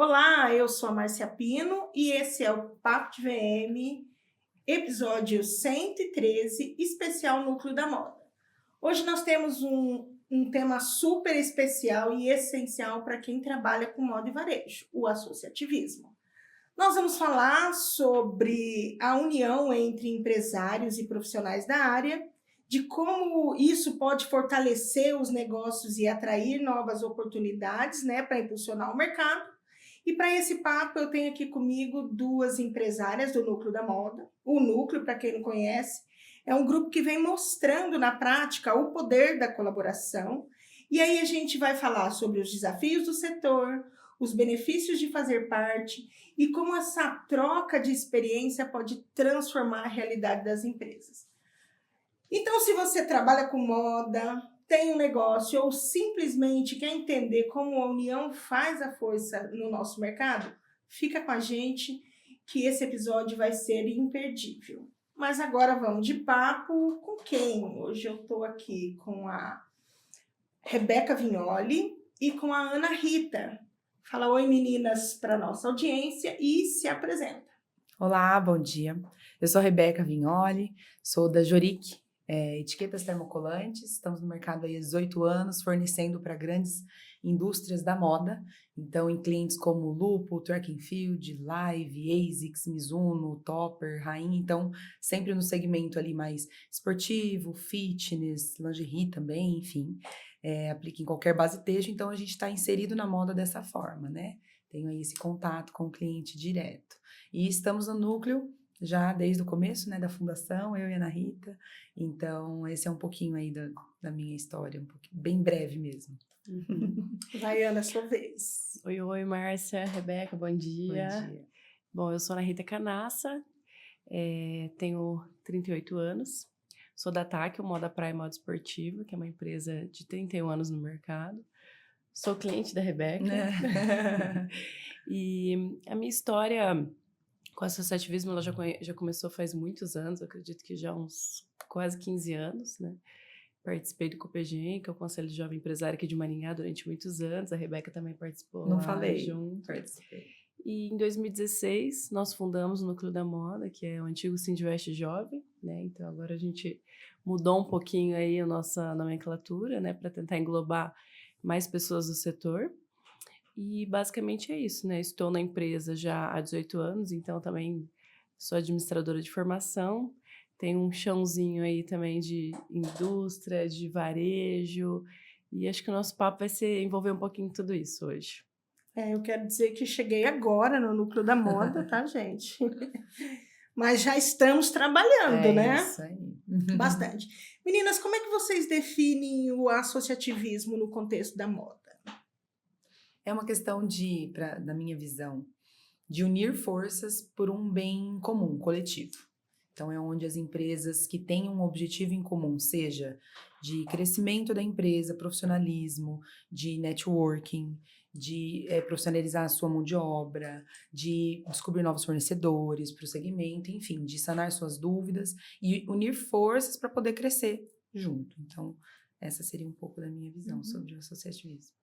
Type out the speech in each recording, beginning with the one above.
Olá, eu sou a Márcia Pino e esse é o Papo de VM, episódio 113, especial Núcleo da Moda. Hoje nós temos um tema super especial e essencial para quem trabalha com moda e varejo, o associativismo. Nós vamos falar sobre a união entre empresários e profissionais da área, de como isso pode fortalecer os negócios e atrair novas oportunidades, para impulsionar o mercado. E para esse papo eu tenho aqui comigo duas empresárias do Núcleo da Moda. O Núcleo, para quem não conhece, é um grupo que vem mostrando na prática o poder da colaboração. E aí a gente vai falar sobre os desafios do setor, os benefícios de fazer parte e como essa troca de experiência pode transformar a realidade das empresas. Então, se você trabalha com moda, tem um negócio ou simplesmente quer entender como a união faz a força no nosso mercado, fica com a gente que esse episódio vai ser imperdível. Mas agora vamos de papo com quem? Hoje eu estou aqui com a Rebeca Vignoli e com a Ana Rita. Fala oi, meninas, para a nossa audiência e se apresenta. Olá, bom dia. Eu sou a Rebeca Vignoli, sou da Joric, etiquetas termocolantes. Estamos no mercado há 18 anos, fornecendo para grandes indústrias da moda. Então, em clientes como Lupo, Track and Field, Live, ASICS, Mizuno, Topper, Rain. Então, sempre no segmento ali mais esportivo, fitness, lingerie também, enfim. Aplica em qualquer base texto. Então, a gente está inserido na moda dessa forma, né? Tenho aí esse contato com o cliente direto. E estamos no núcleo já desde o começo, da fundação, eu e a Ana Rita. Então, esse é um pouquinho aí da minha história, bem breve mesmo. Vai, Ana, sua vez. Oi, Márcia, Rebeca, bom dia. Bom dia. Bom, eu sou a Ana Rita Canassa, tenho 38 anos, sou da TAC, Moda Praia e Moda Esportiva, que é uma empresa de 31 anos no mercado. Sou cliente da Rebeca. E a minha história com associativismo, ela já começou faz muitos anos, eu acredito que já uns quase 15 anos, né? Participei do Copegem, que é o Conselho de Jovem Empresário aqui de Maringá, durante muitos anos. A Rebeca também participou Não lá falei, junto. participei. E em 2016, nós fundamos o Núcleo da Moda, que é o antigo Sindivest Jovem, né? Então, agora a gente mudou um pouquinho aí a nossa nomenclatura, né? Para tentar englobar mais pessoas do setor. E basicamente é isso, né? Estou na empresa já há 18 anos, então também sou administradora de formação. Tenho um chãozinho aí também de indústria, de varejo. E acho que o nosso papo vai envolver um pouquinho de tudo isso hoje. Eu quero dizer que cheguei agora no Núcleo da Moda, tá, gente? Mas já estamos trabalhando, né? Isso aí. Bastante. Meninas, como é que vocês definem o associativismo no contexto da moda? É uma questão da minha visão, de unir forças por um bem comum, coletivo. Então, é onde as empresas que têm um objetivo em comum, seja de crescimento da empresa, profissionalismo, de networking, de profissionalizar a sua mão de obra, de descobrir novos fornecedores para o segmento, enfim, de sanar suas dúvidas e unir forças para poder crescer junto. Então, essa seria um pouco da minha visão sobre o associativismo.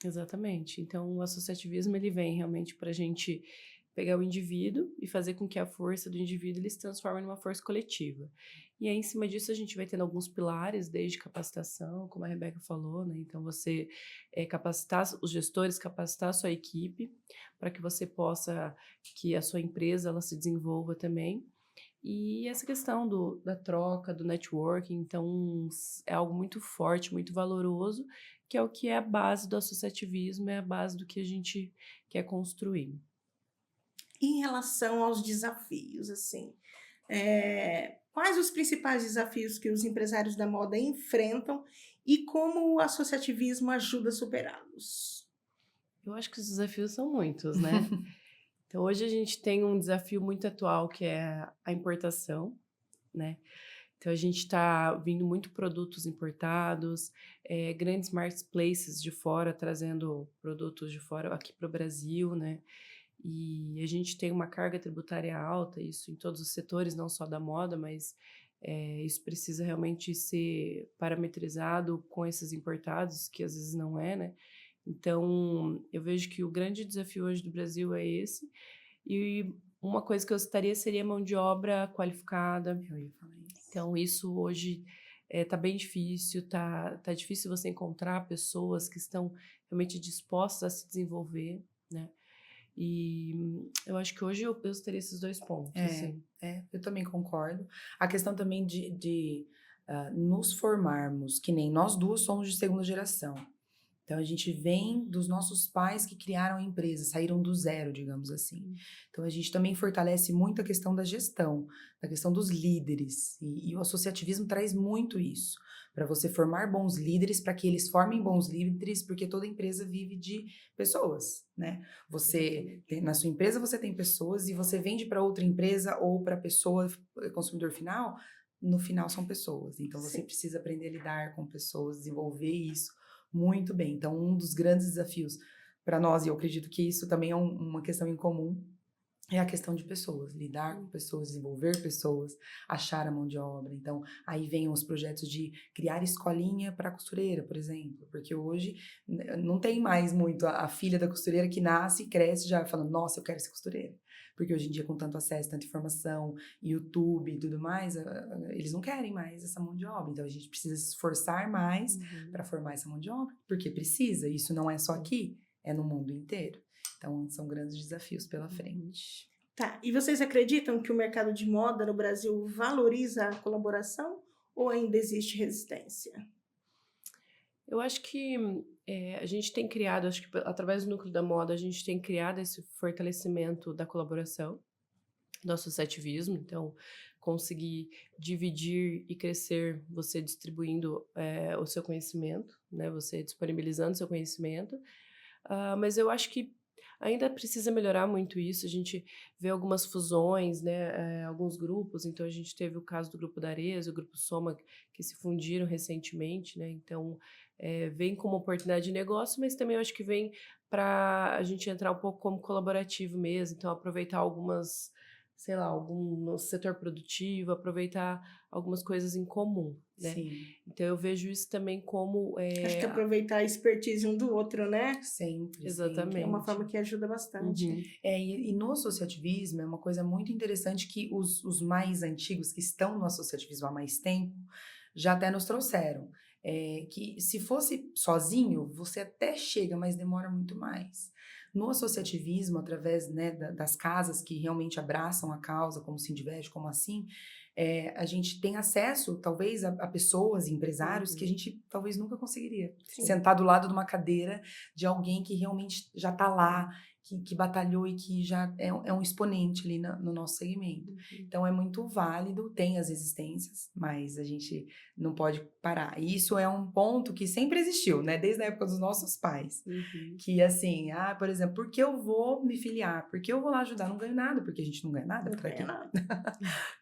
Exatamente. Então, o associativismo, ele vem realmente para a gente pegar o indivíduo e fazer com que a força do indivíduo ele se transforme numa força coletiva. E aí, em cima disso, a gente vai tendo alguns pilares, desde capacitação, como a Rebeca falou, né? Então, você capacitar os gestores, capacitar a sua equipe, para que você possa, que a sua empresa, ela se desenvolva também. E essa questão da troca, do networking, então, é algo muito forte, muito valoroso, que é o que é a base do associativismo, é a base do que a gente quer construir. Em relação aos desafios, assim, quais os principais desafios que os empresários da moda enfrentam e como o associativismo ajuda a superá-los? Eu acho que os desafios são muitos, né? Então, hoje a gente tem um desafio muito atual, que é a importação, né? Então, a gente está vindo muito produtos importados, grandes marketplaces de fora, trazendo produtos de fora aqui para o Brasil, né? E a gente tem uma carga tributária alta, isso em todos os setores, não só da moda, mas isso precisa realmente ser parametrizado com esses importados, que às vezes não é, né? Então, eu vejo que o grande desafio hoje do Brasil é esse. E uma coisa que eu citaria seria mão de obra qualificada. Eu ia falar isso. Então, isso hoje tá bem difícil, tá difícil você encontrar pessoas que estão realmente dispostas a se desenvolver, né? E eu acho que hoje eu teria esses 2 pontos, assim. Eu também concordo. A questão também de nos formarmos, que nem nós duas somos de segunda geração. Então, a gente vem dos nossos pais que criaram a empresa, saíram do zero, digamos assim. Então, a gente também fortalece muito a questão da gestão, da questão dos líderes. E o associativismo traz muito isso, para você formar bons líderes, para que eles formem bons líderes, porque toda empresa vive de pessoas, né? Na sua empresa você tem pessoas e você vende para outra empresa ou para pessoa, consumidor final, no final são pessoas. Então, você precisa aprender a lidar com pessoas, desenvolver isso muito bem. Então, um dos grandes desafios para nós, e eu acredito que isso também é uma questão em comum, é a questão de pessoas, lidar com pessoas, desenvolver pessoas, achar a mão de obra. Então, aí vem os projetos de criar escolinha para costureira, por exemplo, porque hoje não tem mais muito a filha da costureira que nasce e cresce já falando, nossa, eu quero ser costureira. Porque hoje em dia, com tanto acesso, tanta informação, YouTube e tudo mais, eles não querem mais essa mão de obra. Então, a gente precisa se esforçar mais para formar essa mão de obra, porque precisa. Isso não é só aqui, é no mundo inteiro. Então, são grandes desafios pela frente. Tá, e vocês acreditam que o mercado de moda no Brasil valoriza a colaboração ou ainda existe resistência? Eu acho que a gente tem criado, acho que através do Núcleo da Moda, a gente tem criado esse fortalecimento da colaboração, do associativismo. Então, conseguir dividir e crescer, você distribuindo o seu conhecimento, né? Você disponibilizando o seu conhecimento. Mas eu acho que ainda precisa melhorar muito isso. A gente vê algumas fusões, né? Alguns grupos. Então, a gente teve o caso do Grupo da Arezzo, o Grupo Soma, que se fundiram recentemente, né? Então, vem como oportunidade de negócio, mas também eu acho que vem para a gente entrar um pouco como colaborativo mesmo. Então, aproveitar algumas, sei lá, algum setor produtivo, aproveitar algumas coisas em comum, né? Sim. Então, eu vejo isso também como... Acho que aproveitar a expertise um do outro, né? Sempre. Exatamente. Sempre. É uma forma que ajuda bastante. Uhum. E no associativismo é uma coisa muito interessante que os mais antigos, que estão no associativismo há mais tempo, já até nos trouxeram. Que se fosse sozinho, você até chega, mas demora muito mais. No associativismo, através, né, das casas que realmente abraçam a causa, como o Sindivest, como assim, a gente tem acesso, talvez, a pessoas, empresários, que a gente talvez nunca conseguiria. Sim. Sentar do lado de uma cadeira de alguém que realmente já está lá, que batalhou e que já é um exponente ali no nosso segmento. Então, é muito válido, tem as resistências, mas a gente não pode parar. E isso é um ponto que sempre existiu, né? Desde a época dos nossos pais. Que, assim, por exemplo, por que eu vou me filiar? Por que eu vou lá ajudar? Não ganho nada, porque a gente não ganha nada. Não ganha nada.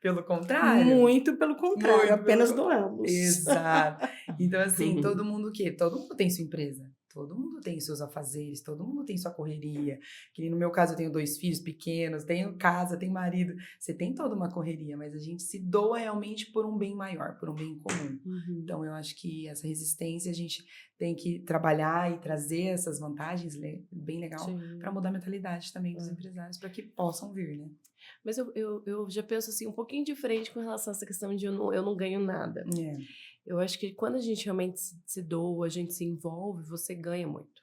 Pelo contrário. Muito pelo contrário, Muito apenas pelo- doamos. Exato. Então, assim, todo mundo o quê? Todo mundo tem sua empresa. Todo mundo tem seus afazeres, todo mundo tem sua correria. Que no meu caso eu tenho 2 filhos pequenos, tenho casa, tenho marido. Você tem toda uma correria, mas a gente se doa realmente por um bem maior, por um bem comum. Então eu acho que essa resistência a gente tem que trabalhar e trazer essas vantagens, bem legal, para mudar a mentalidade também dos empresários, para que possam vir, né? Mas eu já penso assim, um pouquinho diferente com relação a essa questão de eu não ganho nada. Eu acho que quando a gente realmente se doa, a gente se envolve, você ganha muito.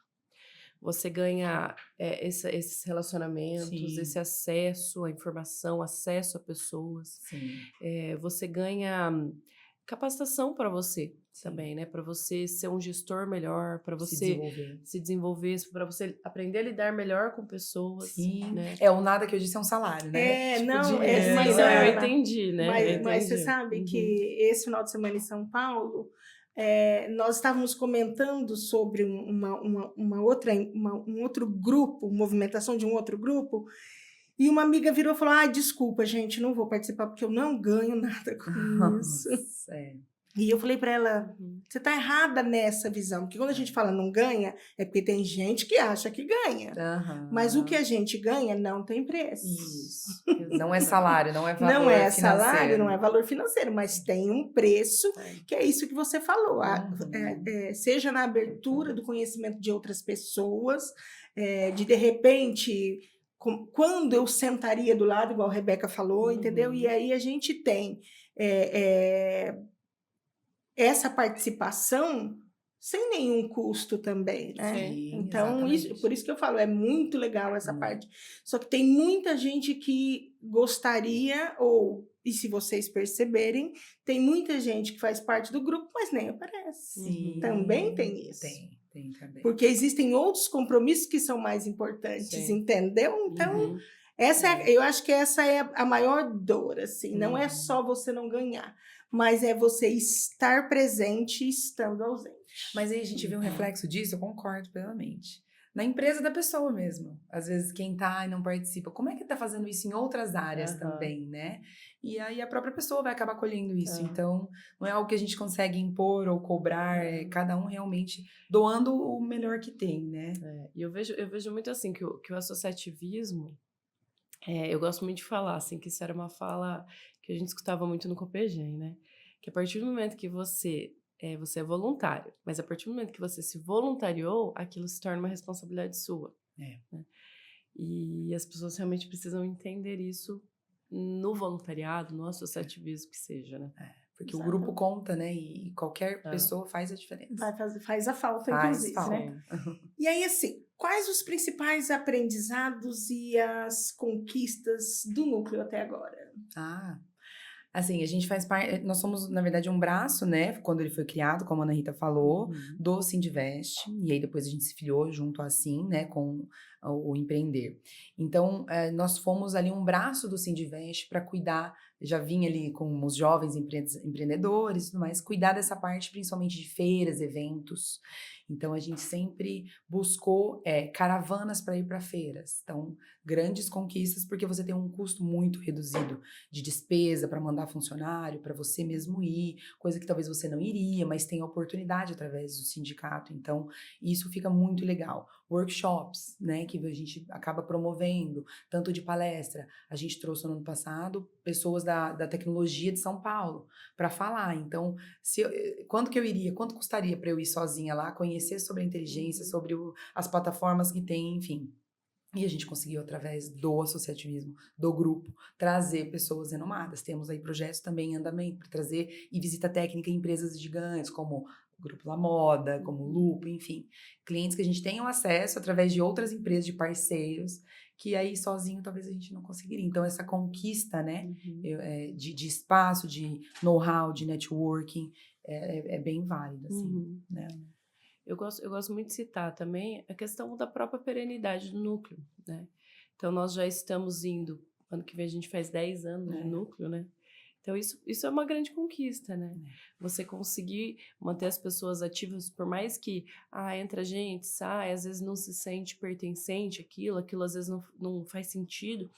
Você ganha esses relacionamentos, Sim. esse acesso à informação, acesso a pessoas. Sim. Você ganha capacitação para você Sim. também, né? Para você ser um gestor melhor, para Se você desenvolver. se desenvolver, para você aprender a lidar melhor com pessoas. Sim. Né? O nada que eu disse é um salário, né? Mas eu entendi, né? Mas você sabe que esse final de semana em São Paulo, nós estávamos comentando sobre um outro grupo, movimentação de um outro grupo, e uma amiga virou e falou: desculpa, gente, não vou participar porque eu não ganho nada com isso. E eu falei para ela, você está errada nessa visão, porque quando a gente fala não ganha, é porque tem gente que acha que ganha. Mas o que a gente ganha não tem preço. Isso. Não é salário, não é valor Não é financeiro. salário, não é valor financeiro, mas tem um preço, que é isso que você falou. Seja na abertura do conhecimento de outras pessoas, de repente, quando eu sentaria do lado, igual a Rebeca falou, entendeu? E aí a gente tem essa participação sem nenhum custo também, né? Sim, Então, exatamente. por isso que eu falo, é muito legal essa parte. Só que tem muita gente que gostaria, e se vocês perceberem, tem muita gente que faz parte do grupo, mas nem aparece. Sim, Também tem isso. Tem também. Porque existem outros compromissos que são mais importantes, entendeu? Então, eu acho que essa é a maior dor, assim. Não é só você não ganhar, mas é você estar presente estando ausente. Mas aí a gente vê um reflexo disso, eu concordo plenamente. Na empresa da pessoa mesmo. Às vezes quem tá e não participa, como é que tá fazendo isso em outras áreas também, né? E aí a própria pessoa vai acabar colhendo isso. Então, não é algo que a gente consegue impor ou cobrar, é cada um realmente doando o melhor que tem, né? E eu vejo muito assim, que o associativismo, eu gosto muito de falar, assim, que isso era uma fala que a gente escutava muito no Copegem, né? Que a partir do momento que você é voluntário, mas a partir do momento que você se voluntariou, aquilo se torna uma responsabilidade sua. Né? E as pessoas realmente precisam entender isso no voluntariado, no associativismo que seja, né? Porque o grupo conta, né? E qualquer pessoa faz a diferença. Faz a falta, inclusive, né? E aí, assim, quais os principais aprendizados e as conquistas do núcleo até agora? Assim, a gente faz parte, nós somos, na verdade, um braço, né, quando ele foi criado, como a Ana Rita falou, do Sindivest, e aí depois a gente se filiou junto assim, né, com o Empreender. Então, nós fomos ali um braço do Sindivest para cuidar, já vinha ali com os jovens empreendedores e tudo mais, cuidar dessa parte principalmente de feiras, eventos. Então, a gente sempre buscou caravanas para ir para feiras. Então, grandes conquistas, porque você tem um custo muito reduzido de despesa para mandar funcionário, para você mesmo ir, coisa que talvez você não iria, mas tem oportunidade através do sindicato. Então, isso fica muito legal. Workshops, né, que a gente acaba promovendo, tanto de palestra. A gente trouxe no ano passado pessoas da tecnologia de São Paulo para falar. Então, quanto que eu iria, quanto custaria para eu ir sozinha lá, conhecer sobre a inteligência, sobre as plataformas que tem, enfim. E a gente conseguiu, através do associativismo, do grupo, trazer pessoas renomadas. Temos aí projetos também em andamento para trazer e visita técnica em empresas gigantes, como o Grupo La Moda, como o Lupo, enfim. Clientes que a gente tenha acesso através de outras empresas, de parceiros, que aí sozinho talvez a gente não conseguiria. Então, essa conquista, né, de espaço, de know-how, de networking, é bem válida, assim, né? Eu gosto muito de citar também a questão da própria perenidade do núcleo, né? Então, nós já estamos indo, ano que vem a gente faz 10 anos de núcleo, né? Então, isso é uma grande conquista, né? Você conseguir manter as pessoas ativas, por mais que, entra gente, sai, às vezes não se sente pertencente àquilo às vezes não faz sentido,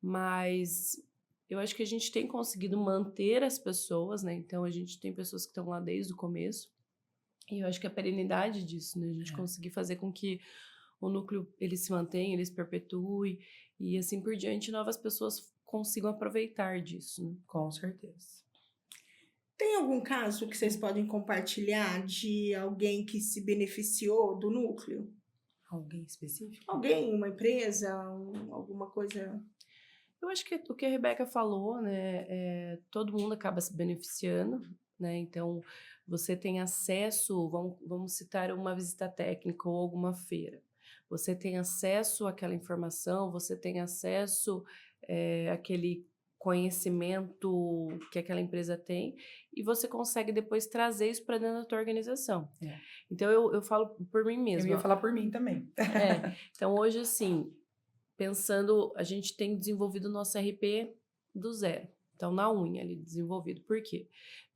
mas eu acho que a gente tem conseguido manter as pessoas, né? Então, a gente tem pessoas que estão lá desde o começo, e eu acho que a perenidade disso, né? A gente conseguir fazer com que o núcleo, ele se mantenha, ele se perpetue, e assim por diante, novas pessoas consigam aproveitar disso, né? Com certeza. Tem algum caso que vocês podem compartilhar de alguém que se beneficiou do núcleo? Alguém específico? Alguém, uma empresa, alguma coisa... Eu acho que o que a Rebeca falou, né, todo mundo acaba se beneficiando, né, então você tem acesso, vamos citar uma visita técnica ou alguma feira, você tem acesso àquela informação, você tem acesso àquele conhecimento que aquela empresa tem e você consegue depois trazer isso para dentro da tua organização. Então eu falo por mim mesma. Eu ia falar por mim também. Então hoje assim, pensando, a gente tem desenvolvido o nosso RP do zero. Então, na unha ali, desenvolvido. Por quê?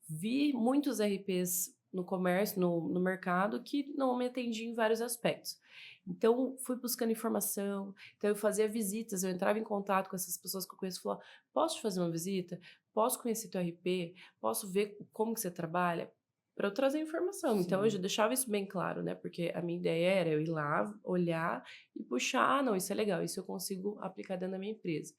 Vi muitos RPs no comércio, no mercado, que não me atendiam em vários aspectos. Então, fui buscando informação. Então, eu fazia visitas, eu entrava em contato com essas pessoas que eu conheço e falava, posso te fazer uma visita? posso conhecer teu RP, posso ver como que você trabalha, para eu trazer informação. Sim. Então, eu já deixava isso bem claro, né? Porque a minha ideia era eu ir lá, olhar e puxar, não, isso é legal, isso eu consigo aplicar dentro da minha empresa.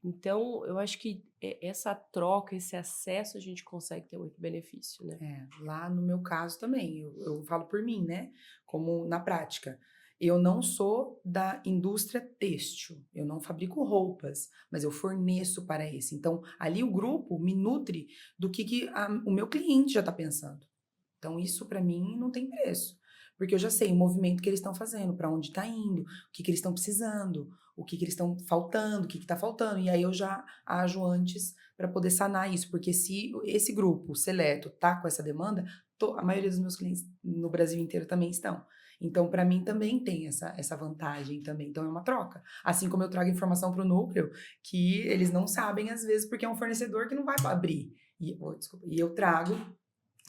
Então, eu acho que essa troca, esse acesso, a gente consegue ter muito benefício, né? Lá no meu caso também, eu falo por mim, né? Como na prática. Eu não sou da indústria têxtil, eu não fabrico roupas, mas eu forneço para esse. Então, ali o grupo me nutre do que o meu cliente já está pensando. Então, isso para mim não tem preço. Porque eu já sei o movimento que eles estão fazendo, para onde está indo, o que eles estão precisando, o que eles estão faltando, o que está faltando. E aí eu já ajo antes para poder sanar isso. Porque se esse grupo seleto tá com essa demanda, a maioria dos meus clientes no Brasil inteiro também estão. Então, para mim também tem essa vantagem também. Então, é uma troca. Assim como eu trago informação para o núcleo, que eles não sabem às vezes, porque é um fornecedor que não vai abrir. E eu trago,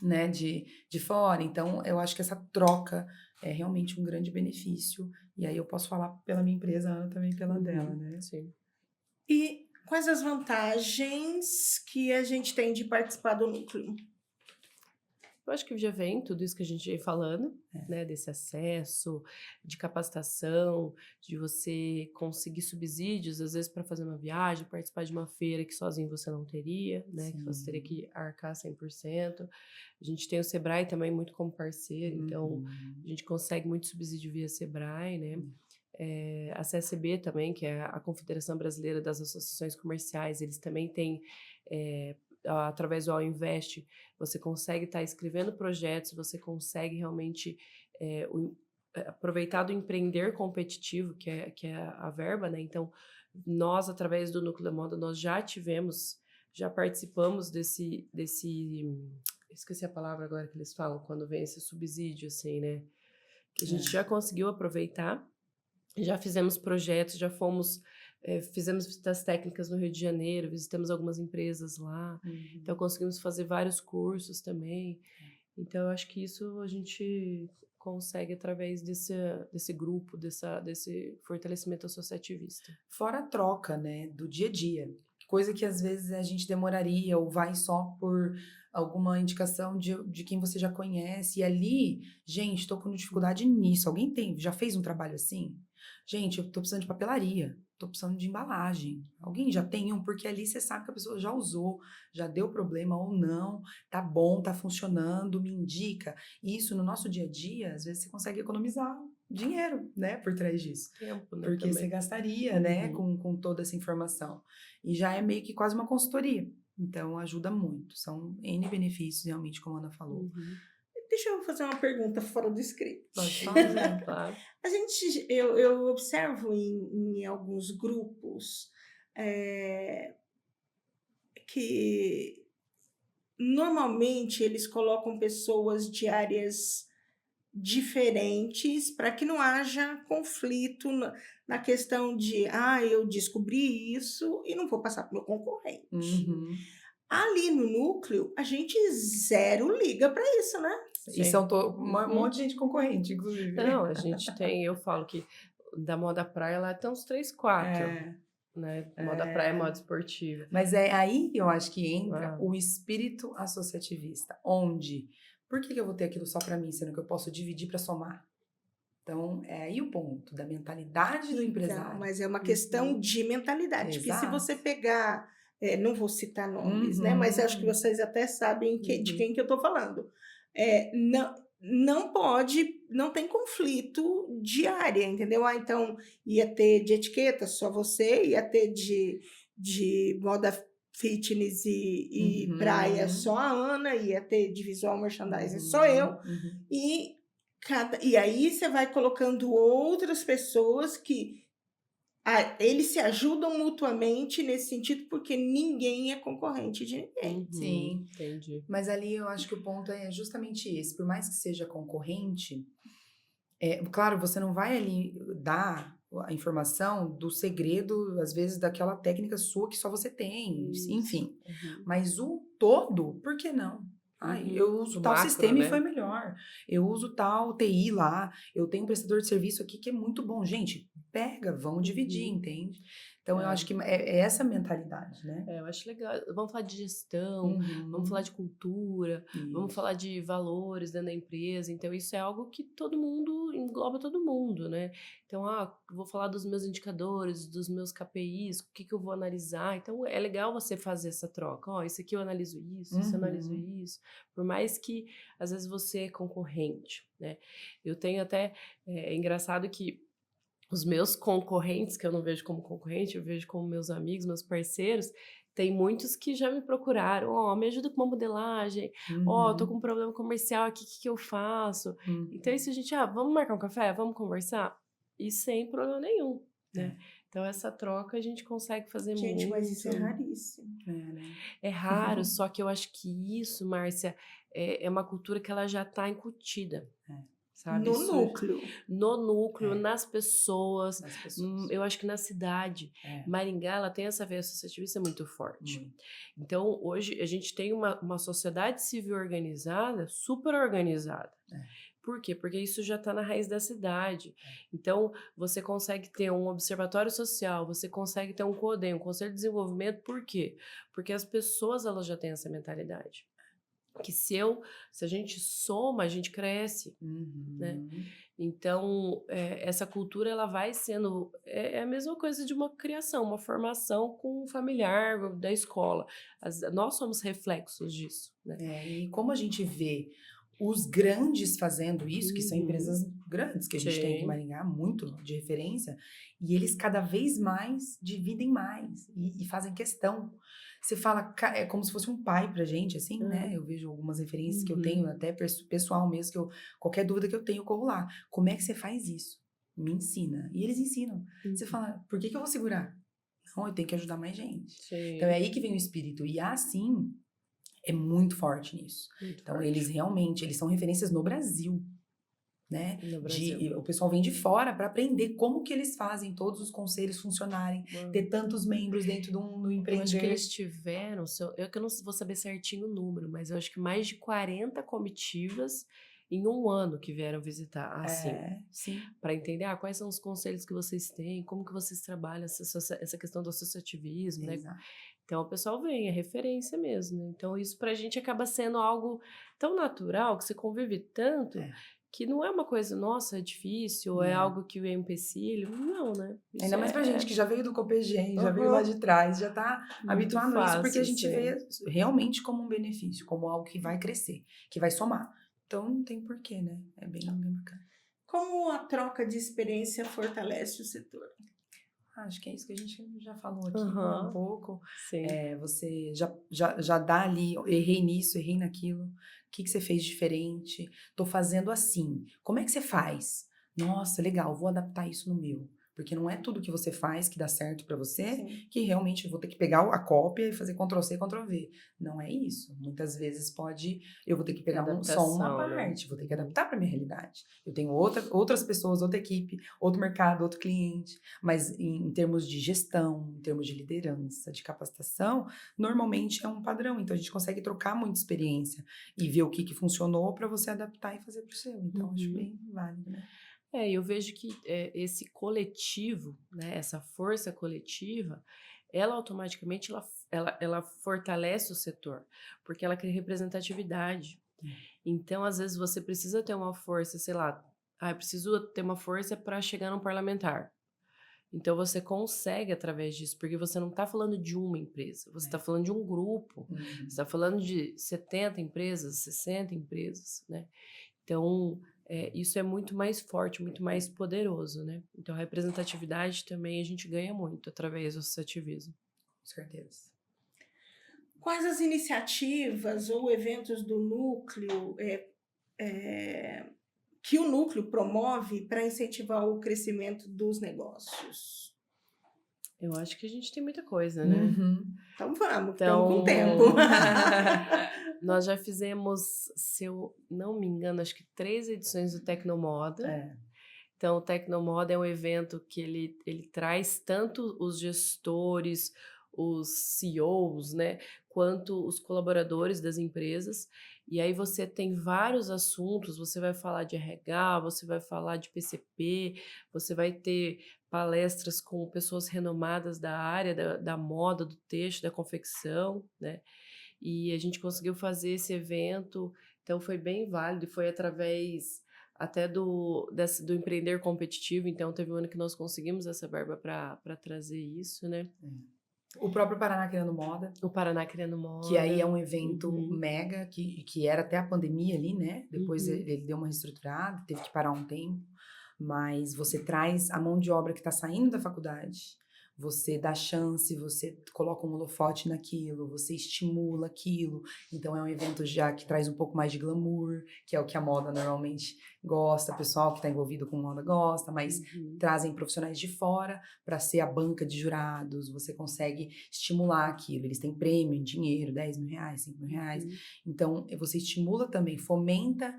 né, de fora. Então, eu acho que essa troca é realmente um grande benefício. E aí eu posso falar pela minha empresa, a Ana também pela dela, né? Sim. E quais as vantagens que a gente tem de participar do núcleo? Eu acho que já vem tudo isso que a gente vem falando, né? Desse acesso, de capacitação, de você conseguir subsídios, às vezes, para fazer uma viagem, participar de uma feira que sozinho você não teria, né? Que você teria que arcar 100%. A gente tem o Sebrae também muito como parceiro, então a gente consegue muito subsídio via Sebrae, né? A CSB também, que é a Confederação Brasileira das Associações Comerciais, eles também têm... através do All Invest, você consegue estar escrevendo projetos, você consegue realmente aproveitar do empreender competitivo, que é a verba, né? Então, nós, através do Núcleo da Moda, nós já participamos desse esqueci a palavra agora que eles falam, quando vem esse subsídio, assim, né? Que a gente já conseguiu aproveitar, já fizemos projetos, já fomos... fizemos visitas técnicas no Rio de Janeiro, visitamos algumas empresas lá, então conseguimos fazer vários cursos também. Então, eu acho que isso a gente consegue através desse grupo, desse fortalecimento associativista. Fora a troca, né, do dia a dia. Coisa que às vezes a gente demoraria ou vai só por alguma indicação de quem você já conhece. E ali, gente, estou com dificuldade nisso. Alguém já fez um trabalho assim? Gente, eu tô precisando de papelaria, tô precisando de embalagem. Alguém já tem um? Porque ali você sabe que a pessoa já usou, já deu problema ou não, tá bom, tá funcionando, me indica. E isso no nosso dia a dia, às vezes você consegue economizar dinheiro, né, por trás disso. Tempo, né? Porque também. você gastaria, né, com toda essa informação. E já é meio que quase uma consultoria. Então, ajuda muito. São N benefícios, realmente, como a Ana falou. Deixa eu fazer uma pergunta fora do script. Pode fazer. Claro. Eu observo em alguns grupos que normalmente eles colocam pessoas de áreas diferentes para que não haja conflito na questão de eu descobri isso e não vou passar para o meu concorrente. Ali no núcleo, a gente zero liga para isso, né? E são um monte de gente concorrente, inclusive. Não, a gente tem, eu falo que da moda praia lá tem uns 3, 4, né? Moda praia, moda esportiva. Mas é aí que eu acho que entra o espírito associativista, onde, por que eu vou ter aquilo só para mim, sendo que eu posso dividir para somar? Então, é aí o ponto da mentalidade do empresário. Mas é uma questão de mentalidade, porque se você pegar, não vou citar nomes, né? Mas acho que vocês até sabem de quem que eu estou falando. Não pode, não tem conflito de área, entendeu? Então, ia ter de etiqueta só você, ia ter de moda fitness e praia só a Ana, ia ter de visual merchandising só eu, e aí você vai colocando outras pessoas que eles se ajudam mutuamente nesse sentido, porque ninguém é concorrente de ninguém. Sim, entendi. Mas ali eu acho que o ponto é justamente esse. Por mais que seja concorrente, claro, você não vai ali dar a informação do segredo, às vezes, daquela técnica sua que só você tem, enfim. Mas o todo, por que não? Eu uso tal sistema, né? E foi melhor. Eu uso tal TI lá. Eu tenho um prestador de serviço aqui que é muito bom. Gente, pega, vamos dividir, entende? Então, eu acho que é essa mentalidade, né? Eu acho legal. Vamos falar de gestão, vamos falar de cultura, vamos falar de valores dentro da empresa. Então, isso é algo que todo mundo, engloba todo mundo, né? Então, vou falar dos meus indicadores, dos meus KPIs, o que eu vou analisar. Então, é legal você fazer essa troca. Isso aqui eu analiso isso, isso eu analiso isso. Por mais que, às vezes, você é concorrente, né? Eu tenho até... É engraçado que os meus concorrentes, que eu não vejo como concorrente, eu vejo como meus amigos, meus parceiros, tem muitos que já me procuraram, me ajuda com uma modelagem, tô com um problema comercial aqui, o que eu faço? Então, isso a gente, vamos marcar um café? Vamos conversar? E sem problema nenhum, né? Então, essa troca a gente consegue fazer muito. Gente, mas isso é raríssimo. Né? É raro, só que eu acho que isso, Márcia, é uma cultura que ela já está incutida. Sabe? No núcleo, nas pessoas. Eu acho que na cidade. Maringá, ela tem essa veia associativista muito forte. Então, hoje, a gente tem uma sociedade civil organizada, super organizada. Por quê? Porque isso já está na raiz da cidade. Então, você consegue ter um observatório social, você consegue ter um CODEM, um Conselho de Desenvolvimento. Por quê? Porque as pessoas, elas já têm essa mentalidade. Que se a gente soma, a gente cresce, né? Então, essa cultura, ela vai sendo... É a mesma coisa de uma criação, uma formação com um familiar da escola. Nós somos reflexos disso, né? E como a gente vê os grandes fazendo isso, que são empresas grandes, que a gente tem em Maringá, muito de referência, e eles cada vez mais dividem mais e fazem questão. Você fala, é como se fosse um pai pra gente, assim, né? Eu vejo algumas referências que eu tenho, até pessoal mesmo, que qualquer dúvida que eu tenho, eu corro lá. Como é que você faz isso? Me ensina. E eles ensinam. Você fala, por que eu vou segurar? Não, eu tenho que ajudar mais gente. Então, é aí que vem o espírito. E assim, é muito forte nisso. Então, eles realmente, eles são referências no Brasil. Né? O pessoal vem de fora para aprender como que eles fazem todos os conselhos funcionarem, ter tantos membros dentro do empreender. Eu acho que eles tiveram, eu que não vou saber certinho o número, mas eu acho que mais de 40 comitivas em um ano que vieram visitar, para entender quais são os conselhos que vocês têm, como que vocês trabalham essa questão do associativismo, né? Então, o pessoal vem, é referência mesmo, né? Então, isso pra gente acaba sendo algo tão natural, que você convive tanto... que não é uma coisa, nossa, é difícil, é algo que é um empecilho. Não, né? Isso ainda mais pra gente que já veio do Copegem, já veio lá de trás, já tá habituado a isso, porque a gente vê realmente como um benefício, como algo que vai crescer, que vai somar. Então, não tem porquê, né? É bem bacana. Como a troca de experiência fortalece o setor? Acho que é isso que a gente já falou aqui um pouco. Sim. Você já dá ali, errei nisso, errei naquilo. O que você fez diferente? Tô fazendo assim. Como é que você faz? Nossa, legal, vou adaptar isso no meu. Porque não é tudo que você faz que dá certo para você, que realmente eu vou ter que pegar a cópia e fazer Ctrl+C, Ctrl+V. Não é isso. Muitas vezes eu vou ter que pegar só uma parte, vou ter que adaptar para minha realidade. Eu tenho outras pessoas, outra equipe, outro mercado, outro cliente. Mas em termos de gestão, em termos de liderança, de capacitação, normalmente é um padrão. Então a gente consegue trocar muita experiência e ver o que funcionou para você adaptar e fazer para o seu. Então acho bem válido, né? Eu vejo que esse coletivo, né, essa força coletiva, ela automaticamente ela fortalece o setor, porque ela cria representatividade. Então, às vezes, você precisa ter uma força, sei lá, eu preciso ter uma força para chegar num parlamentar. Então, você consegue através disso, porque você não está falando de uma empresa, você está falando de um grupo, você está falando de 70 empresas, 60 empresas, né? Então... isso é muito mais forte, muito mais poderoso, né? Então, a representatividade também a gente ganha muito através do associativismo. Com certeza. Quais as iniciativas ou eventos do núcleo que o núcleo promove para incentivar o crescimento dos negócios? Eu acho que a gente tem muita coisa, né? Então vamos, estamos com tempo. Nós já fizemos, se eu não me engano, acho que 3 edições do Tecnomoda. Então, o Tecnomoda é um evento que ele traz tanto os gestores, os CEOs, né, quanto os colaboradores das empresas. E aí você tem vários assuntos, você vai falar de RH, você vai falar de PCP, você vai ter palestras com pessoas renomadas da área da moda, do têxtil, da confecção, né? E a gente conseguiu fazer esse evento, então foi bem válido, e foi através até do empreender competitivo, então teve um ano que nós conseguimos essa verba para trazer isso, né? O próprio Paraná Criando Moda, O Paraná Criando Moda. que aí é um evento mega, que era até a pandemia ali, né? Depois ele deu uma reestruturada, teve que parar um tempo, mas você traz a mão de obra que está saindo da faculdade, você dá chance, você coloca um holofote naquilo, você estimula aquilo. Então é um evento já que traz um pouco mais de glamour, que é o que a moda normalmente gosta, o pessoal que está envolvido com moda gosta, mas trazem profissionais de fora para ser a banca de jurados, você consegue estimular aquilo. Eles têm prêmio em dinheiro, 10 mil reais, 5 mil reais. Então você estimula também, fomenta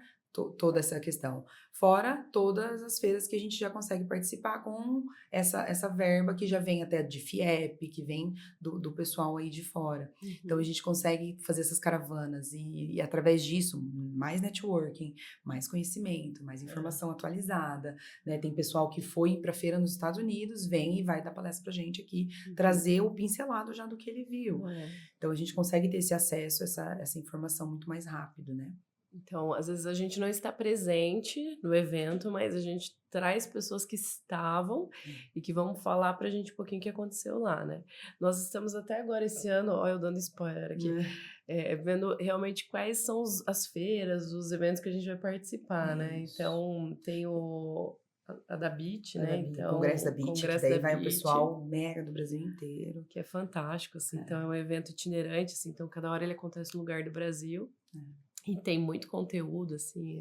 toda essa questão. Fora todas as feiras que a gente já consegue participar com essa verba que já vem até de FIEP, que vem do pessoal aí de fora. Então a gente consegue fazer essas caravanas e através disso, mais networking, mais conhecimento, mais informação atualizada, né? Tem pessoal que foi para feira nos Estados Unidos, vem e vai dar palestra pra gente aqui, trazer o pincelado já do que ele viu. Então a gente consegue ter esse acesso, essa informação muito mais rápido, né? Então, às vezes a gente não está presente no evento, mas a gente traz pessoas que estavam e que vão falar pra gente um pouquinho o que aconteceu lá, né? Nós estamos até agora esse ano, olha eu dando spoiler aqui, vendo realmente quais são as feiras, os eventos que a gente vai participar, né? Então, tem a da BIT, né? Então, Congresso da BIT, que daí vai o pessoal mega do Brasil inteiro. Que é fantástico, assim. Então, é um evento itinerante, assim. Então, cada hora ele acontece no lugar do Brasil. E tem muito conteúdo, assim.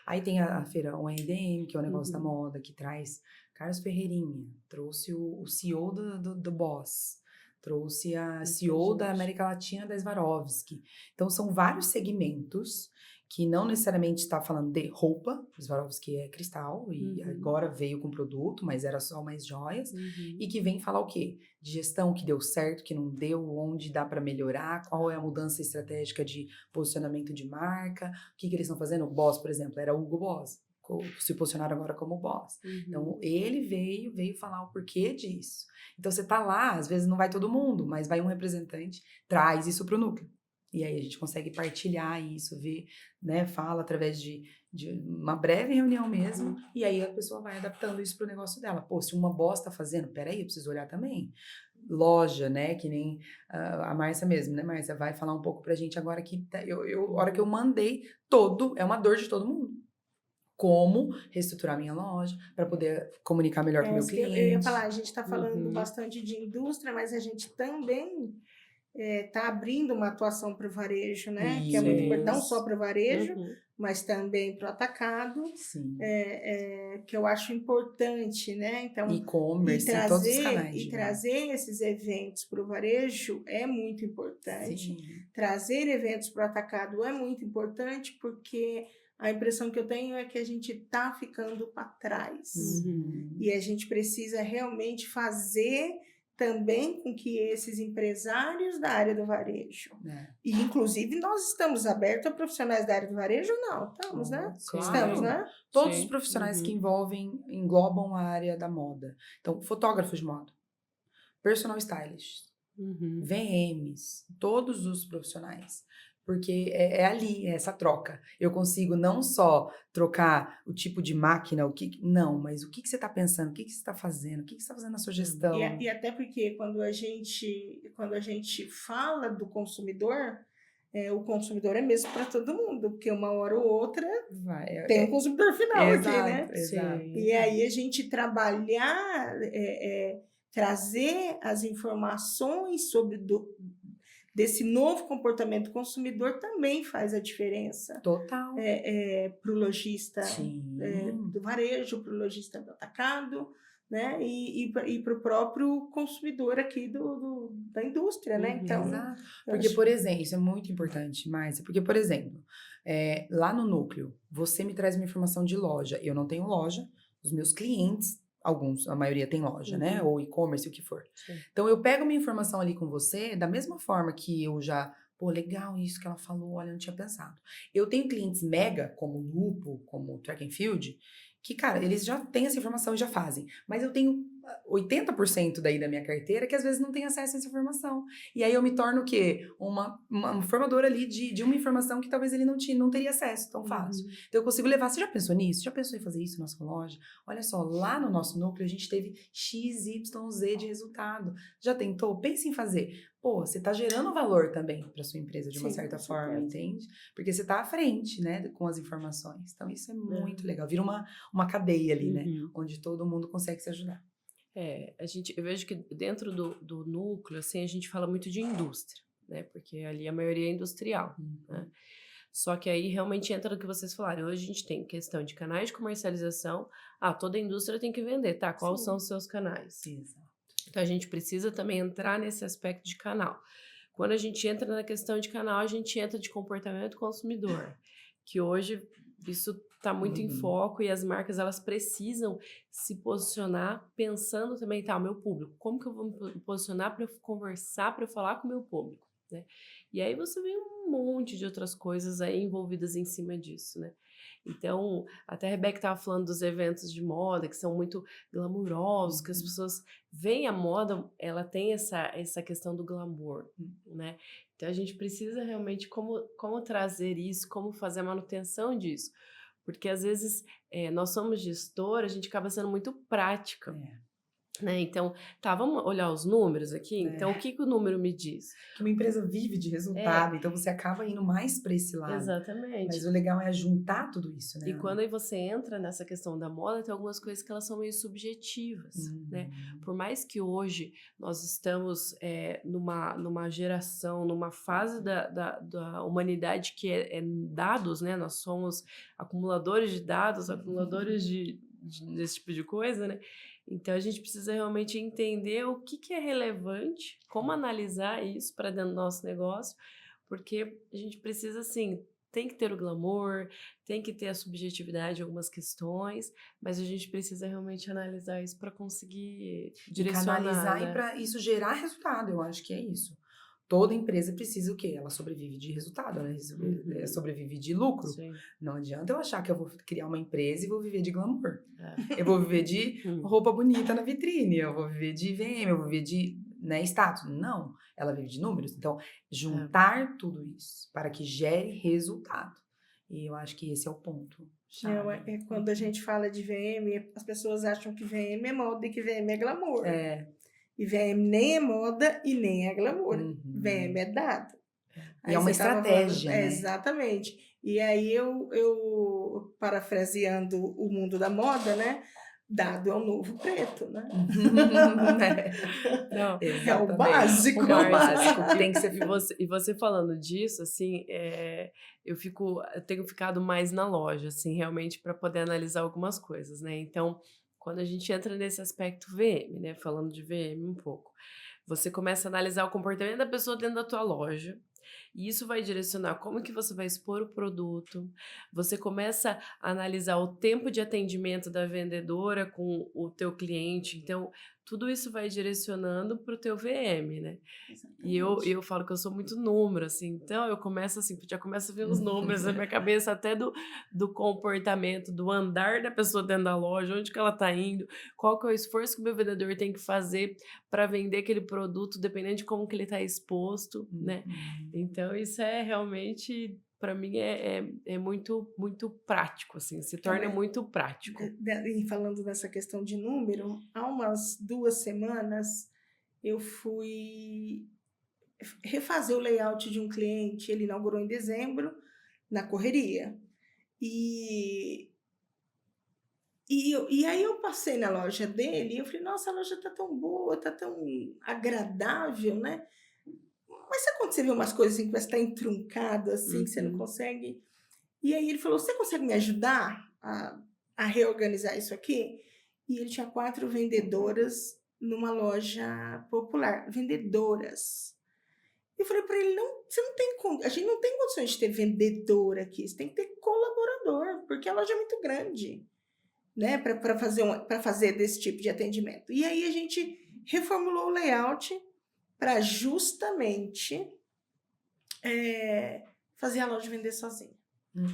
Aí tem a feira ONDM, que é o negócio da moda, que traz Carlos Ferreirinha, trouxe o CEO do Boss, trouxe a CEO da América Latina, da Swarovski. Então, são vários segmentos que não necessariamente está falando de roupa, Swarovski é cristal, e agora veio com produto, mas era só mais joias, e que vem falar o quê? De gestão, que deu certo, que não deu, onde dá para melhorar, qual é a mudança estratégica de posicionamento de marca, o que eles estão fazendo. O Boss, por exemplo, era o Hugo Boss, se posicionaram agora como Boss. Então, ele veio falar o porquê disso. Então, você tá lá, às vezes não vai todo mundo, mas vai um representante, traz isso para o núcleo. E aí a gente consegue partilhar isso, ver, né, fala através de uma breve reunião mesmo, e aí a pessoa vai adaptando isso pro negócio dela. Pô, se uma boss tá fazendo, peraí, eu preciso olhar também. Loja, né, que nem a Márcia mesmo, né, Márcia? Vai falar um pouco pra gente agora que a hora que eu mandei é uma dor de todo mundo. Como reestruturar minha loja para poder comunicar melhor com o meu cliente. Eu ia falar, a gente está falando bastante de indústria, mas a gente também está abrindo uma atuação para o varejo, né? Que é muito importante, não só para o varejo, mas também para o atacado, que eu acho importante, né? Então, e-commerce, todos os canais. E trazer esses eventos para o varejo é muito importante. Trazer eventos para o atacado é muito importante, porque a impressão que eu tenho é que a gente está ficando para trás. E a gente precisa realmente fazer também com que esses empresários da área do varejo, e inclusive nós estamos abertos a profissionais da área do varejo ou não? Estamos, né? Claro. Estamos, né? Todos os profissionais que englobam a área da moda. Então, fotógrafos de moda, personal stylist, VMs, todos os profissionais. Porque é ali, é essa troca. Eu consigo não só trocar o tipo de máquina, mas o que você está pensando, o que você está fazendo, o que você está fazendo na sua gestão. E até porque quando a gente fala do consumidor, o consumidor é mesmo para todo mundo, porque uma hora ou outra tem um consumidor final aqui, né? Exato. E aí a gente trabalhar, trazer as informações sobre desse novo comportamento do consumidor também faz a diferença. Total. Para o lojista do varejo, para o lojista do atacado, né? E para o próprio consumidor aqui da indústria, né? Então, exato. Porque, por exemplo, isso é muito importante, Márcia, porque, por exemplo, lá no núcleo, você me traz uma informação de loja, eu não tenho loja, os meus clientes, a maioria tem loja, né? Ou e-commerce, o que for. Então, eu pego minha informação ali com você, da mesma forma que eu já Pô, legal isso que ela falou, olha, eu não tinha pensado. Eu tenho clientes mega, como o Lupo, como o Track and Field, que, cara, eles já têm essa informação e já fazem. Mas eu tenho 80% daí da minha carteira que às vezes não tem acesso a essa informação. E aí eu me torno o quê? Uma formadora ali de uma informação que talvez ele não teria acesso tão fácil. Então eu consigo levar. Você já pensou nisso? Já pensou em fazer isso na sua loja? Olha só, lá no nosso núcleo a gente teve XYZ de resultado. Já tentou? Pense em fazer. Pô, você tá gerando valor também para sua empresa de uma Sim, certa com forma, certeza. entende? Porque você tá à frente, né, com as informações. Então isso é muito legal. Vira uma cadeia ali, né? Onde todo mundo consegue se ajudar. Eu vejo que dentro do núcleo, assim, a gente fala muito de indústria, né? Porque ali a maioria é industrial, né? Só que aí realmente entra no que vocês falaram. Hoje a gente tem questão de canais de comercialização. Toda indústria tem que vender, tá? Quais Sim. são os seus canais? Exato. Então a gente precisa também entrar nesse aspecto de canal. Quando a gente entra na questão de canal, a gente entra de comportamento consumidor, que hoje isso está muito em foco e as marcas elas precisam se posicionar pensando também, tá, o meu público, como que eu vou me posicionar para eu conversar, para eu falar com o meu público, né? E aí você vê um monte de outras coisas aí envolvidas em cima disso, né? Então, até a Rebeca estava falando dos eventos de moda, que são muito glamurosos, que as pessoas veem a moda, ela tem essa questão do glamour, né? Então, a gente precisa realmente como trazer isso, como fazer a manutenção disso. Porque, às vezes, nós somos gestora, a gente acaba sendo muito prática. Né? Então, vamos olhar os números aqui? Então, o que o número me diz? Que uma empresa vive de resultado, então você acaba indo mais para esse lado. Exatamente. Mas o legal é juntar tudo isso, né? E quando aí você entra nessa questão da moda, tem algumas coisas que elas são meio subjetivas, né? Por mais que hoje nós estamos numa geração, numa fase da humanidade que é dados, né? Nós somos acumuladores de dados, acumuladores desse tipo de coisa, né? Então, a gente precisa realmente entender o que é relevante, como analisar isso para dentro do nosso negócio, porque a gente precisa, assim, tem que ter o glamour, tem que ter a subjetividade de algumas questões, mas a gente precisa realmente analisar isso para conseguir direcionar. E canalizar né? e para isso gerar resultado, eu acho que é isso. Toda empresa precisa o quê? Ela sobrevive de resultado, ela sobrevive de lucro. Sim. Não adianta eu achar que eu vou criar uma empresa e vou viver de glamour. Eu vou viver de roupa bonita na vitrine, eu vou viver de VM, eu vou viver de status. Não, ela vive de números. Então, juntar tudo isso para que gere resultado. E eu acho que esse é o ponto. Quando a gente fala de VM, as pessoas acham que VM é moda e que VM é glamour. E VM nem é moda e nem é glamour. VM é dado. E é uma estratégia, né? Exatamente. E aí eu parafraseando o mundo da moda, né? Dado é o novo preto, né? Não, é o básico. É o básico que tem que ser. E você falando disso, assim, eu tenho ficado mais na loja, assim, realmente para poder analisar algumas coisas, né? Então, quando a gente entra nesse aspecto VM, né? Falando de VM um pouco, você começa a analisar o comportamento da pessoa dentro da tua loja. E isso vai direcionar como que você vai expor o produto. Você começa a analisar o tempo de atendimento da vendedora com o teu cliente. Então, tudo isso vai direcionando para o teu VM, né? Exatamente. E eu falo que eu sou muito número, assim. Então, eu começo assim, já começo a ver os números na minha cabeça, até do comportamento, do andar da pessoa dentro da loja, onde que ela está indo, qual que é o esforço que o meu vendedor tem que fazer para vender aquele produto, dependendo de como que ele está exposto, né? Então, isso é realmente, para mim, é muito, muito prático, assim, se torna muito prático. E falando dessa questão de número, há umas 2 semanas eu fui refazer o layout de um cliente, ele inaugurou em dezembro, na correria. E aí eu passei na loja dele e eu falei, nossa, a loja tá tão boa, tá tão agradável, né? Mas sabe quando você vê umas coisas assim que você está entruncado, assim, que você não consegue... E aí ele falou, você consegue me ajudar a reorganizar isso aqui? E ele tinha 4 vendedoras numa loja popular. Vendedoras. Eu falei para ele, a gente não tem condições de ter vendedor aqui, você tem que ter colaborador, porque a loja é muito grande, né, para fazer desse tipo de atendimento. E aí a gente reformulou o layout para justamente fazer a loja vender sozinha. Hum.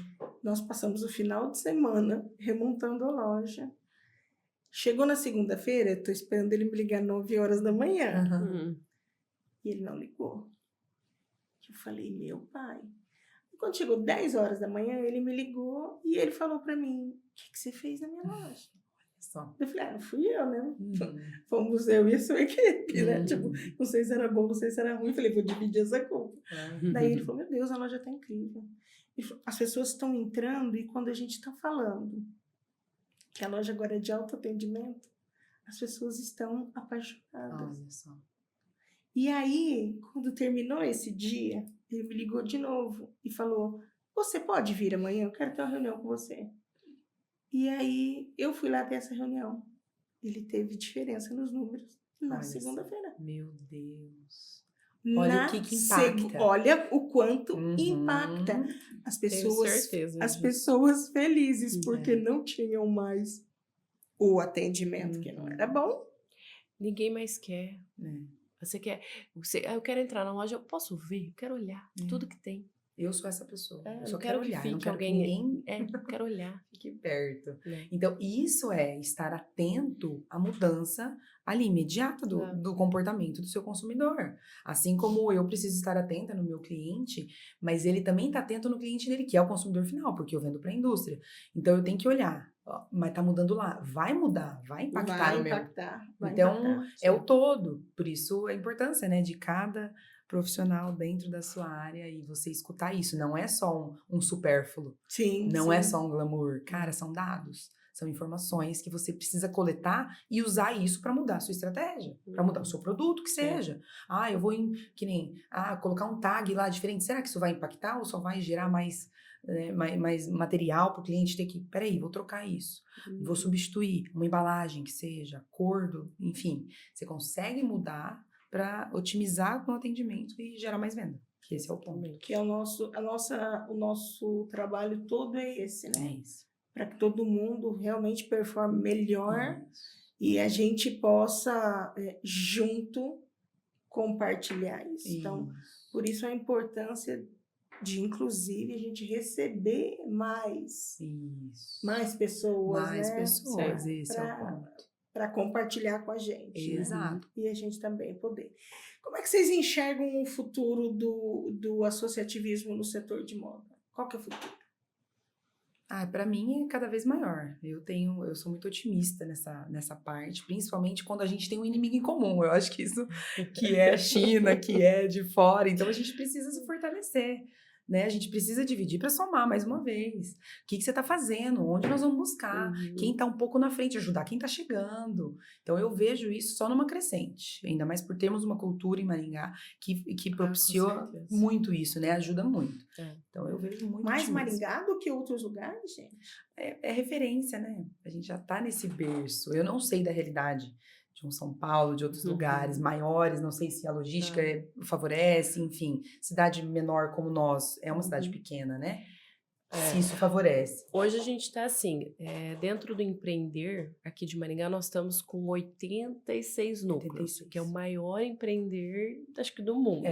Nós passamos o final de semana remontando a loja. Chegou na segunda-feira, eu tô esperando ele me ligar 9 horas da manhã. Aham. E ele não ligou. Eu falei, meu pai. Quando chegou 10 horas da manhã, ele me ligou e ele falou pra mim, o que você fez na minha loja? Só. Eu falei, não fui eu, né? Hum. Fomos eu e a sua equipe, né? Hum. Tipo, não sei se era bom, não sei se era ruim. Eu falei, vou dividir essa culpa. Ah. Daí ele falou, meu Deus, a loja tá incrível. Ele falou, as pessoas estão entrando e quando a gente tá falando que a loja agora é de autoatendimento, as pessoas estão apaixonadas. Olha só. E aí, quando terminou esse dia, ele me ligou de novo e falou, você pode vir amanhã? Eu quero ter uma reunião com você. E aí, eu fui lá ter essa reunião. Ele teve diferença nos números na Olha segunda-feira. Meu Deus. Olha o que impacta. Olha o quanto Uhum. impacta as Tenho pessoas, certeza as disso. pessoas felizes, porque É. não tinham mais o atendimento que não era bom. Ninguém mais quer. É. Você quer. Eu quero entrar na loja, eu posso ver, eu quero olhar tudo que tem. Eu sou essa pessoa. É, Eu só não quero quero que olhar. Eu não fique quero que alguém- ninguém Eu quero olhar. fique perto. Né? Então, isso é estar atento à mudança ali, imediata É. do comportamento do seu consumidor. Assim como eu preciso estar atenta no meu cliente, mas ele também está atento no cliente dele, que é o consumidor final, porque eu vendo para a indústria. Então, eu tenho que olhar. Ó, mas tá mudando lá. Vai mudar, vai impactar Vai no meu. impactar. Vai Então, impactar. é o todo. Por isso, a importância, né, de cada profissional dentro da sua área e você escutar isso. Não é só um supérfluo. Sim, Não sim. é só um glamour. Cara, são dados. São informações que você precisa coletar e usar isso para mudar a sua estratégia. Para mudar o seu produto, que seja. Eu vou colocar um tag lá diferente. Será que isso vai impactar ou só vai gerar mais material para o cliente ter que... Peraí, vou trocar isso. Vou substituir uma embalagem que seja, enfim. Você consegue mudar para otimizar o atendimento e gerar mais venda. Que esse é o ponto. Que é o nosso trabalho todo é esse, né? É isso. Para que todo mundo realmente performe melhor Isso. e a gente possa, junto, compartilhar isso. Então, por isso a importância de, inclusive, a gente receber mais pessoas, Mais né? pessoas, esse é o ponto. Para compartilhar com a gente. Exato. Né? E a gente também poder. Como é que vocês enxergam o futuro do associativismo no setor de moda? Qual que é o futuro? Para mim é cada vez maior. Eu sou muito otimista nessa parte, principalmente quando a gente tem um inimigo em comum. Eu acho que isso que é a China, que é de fora. Então a gente precisa se fortalecer. Né? A gente precisa dividir para somar mais uma vez. O que você está fazendo? Onde nós vamos buscar? Quem está um pouco na frente, ajudar quem está chegando. Então, eu vejo isso só numa crescente. Ainda mais por termos uma cultura em Maringá que propiciou muito isso, né? Ajuda muito. Então, eu vejo muito mais otimismo. Maringá do que outros lugares, gente? É referência, né? A gente já está nesse berço. Eu não sei da realidade de um São Paulo, de outros lugares maiores, não sei se a logística favorece, enfim, cidade menor como nós, é uma cidade pequena, né? Se isso favorece. Hoje a gente está assim, dentro do empreender, aqui de Maringá, nós estamos com 86 núcleos, que é o maior empreender, acho que do mundo.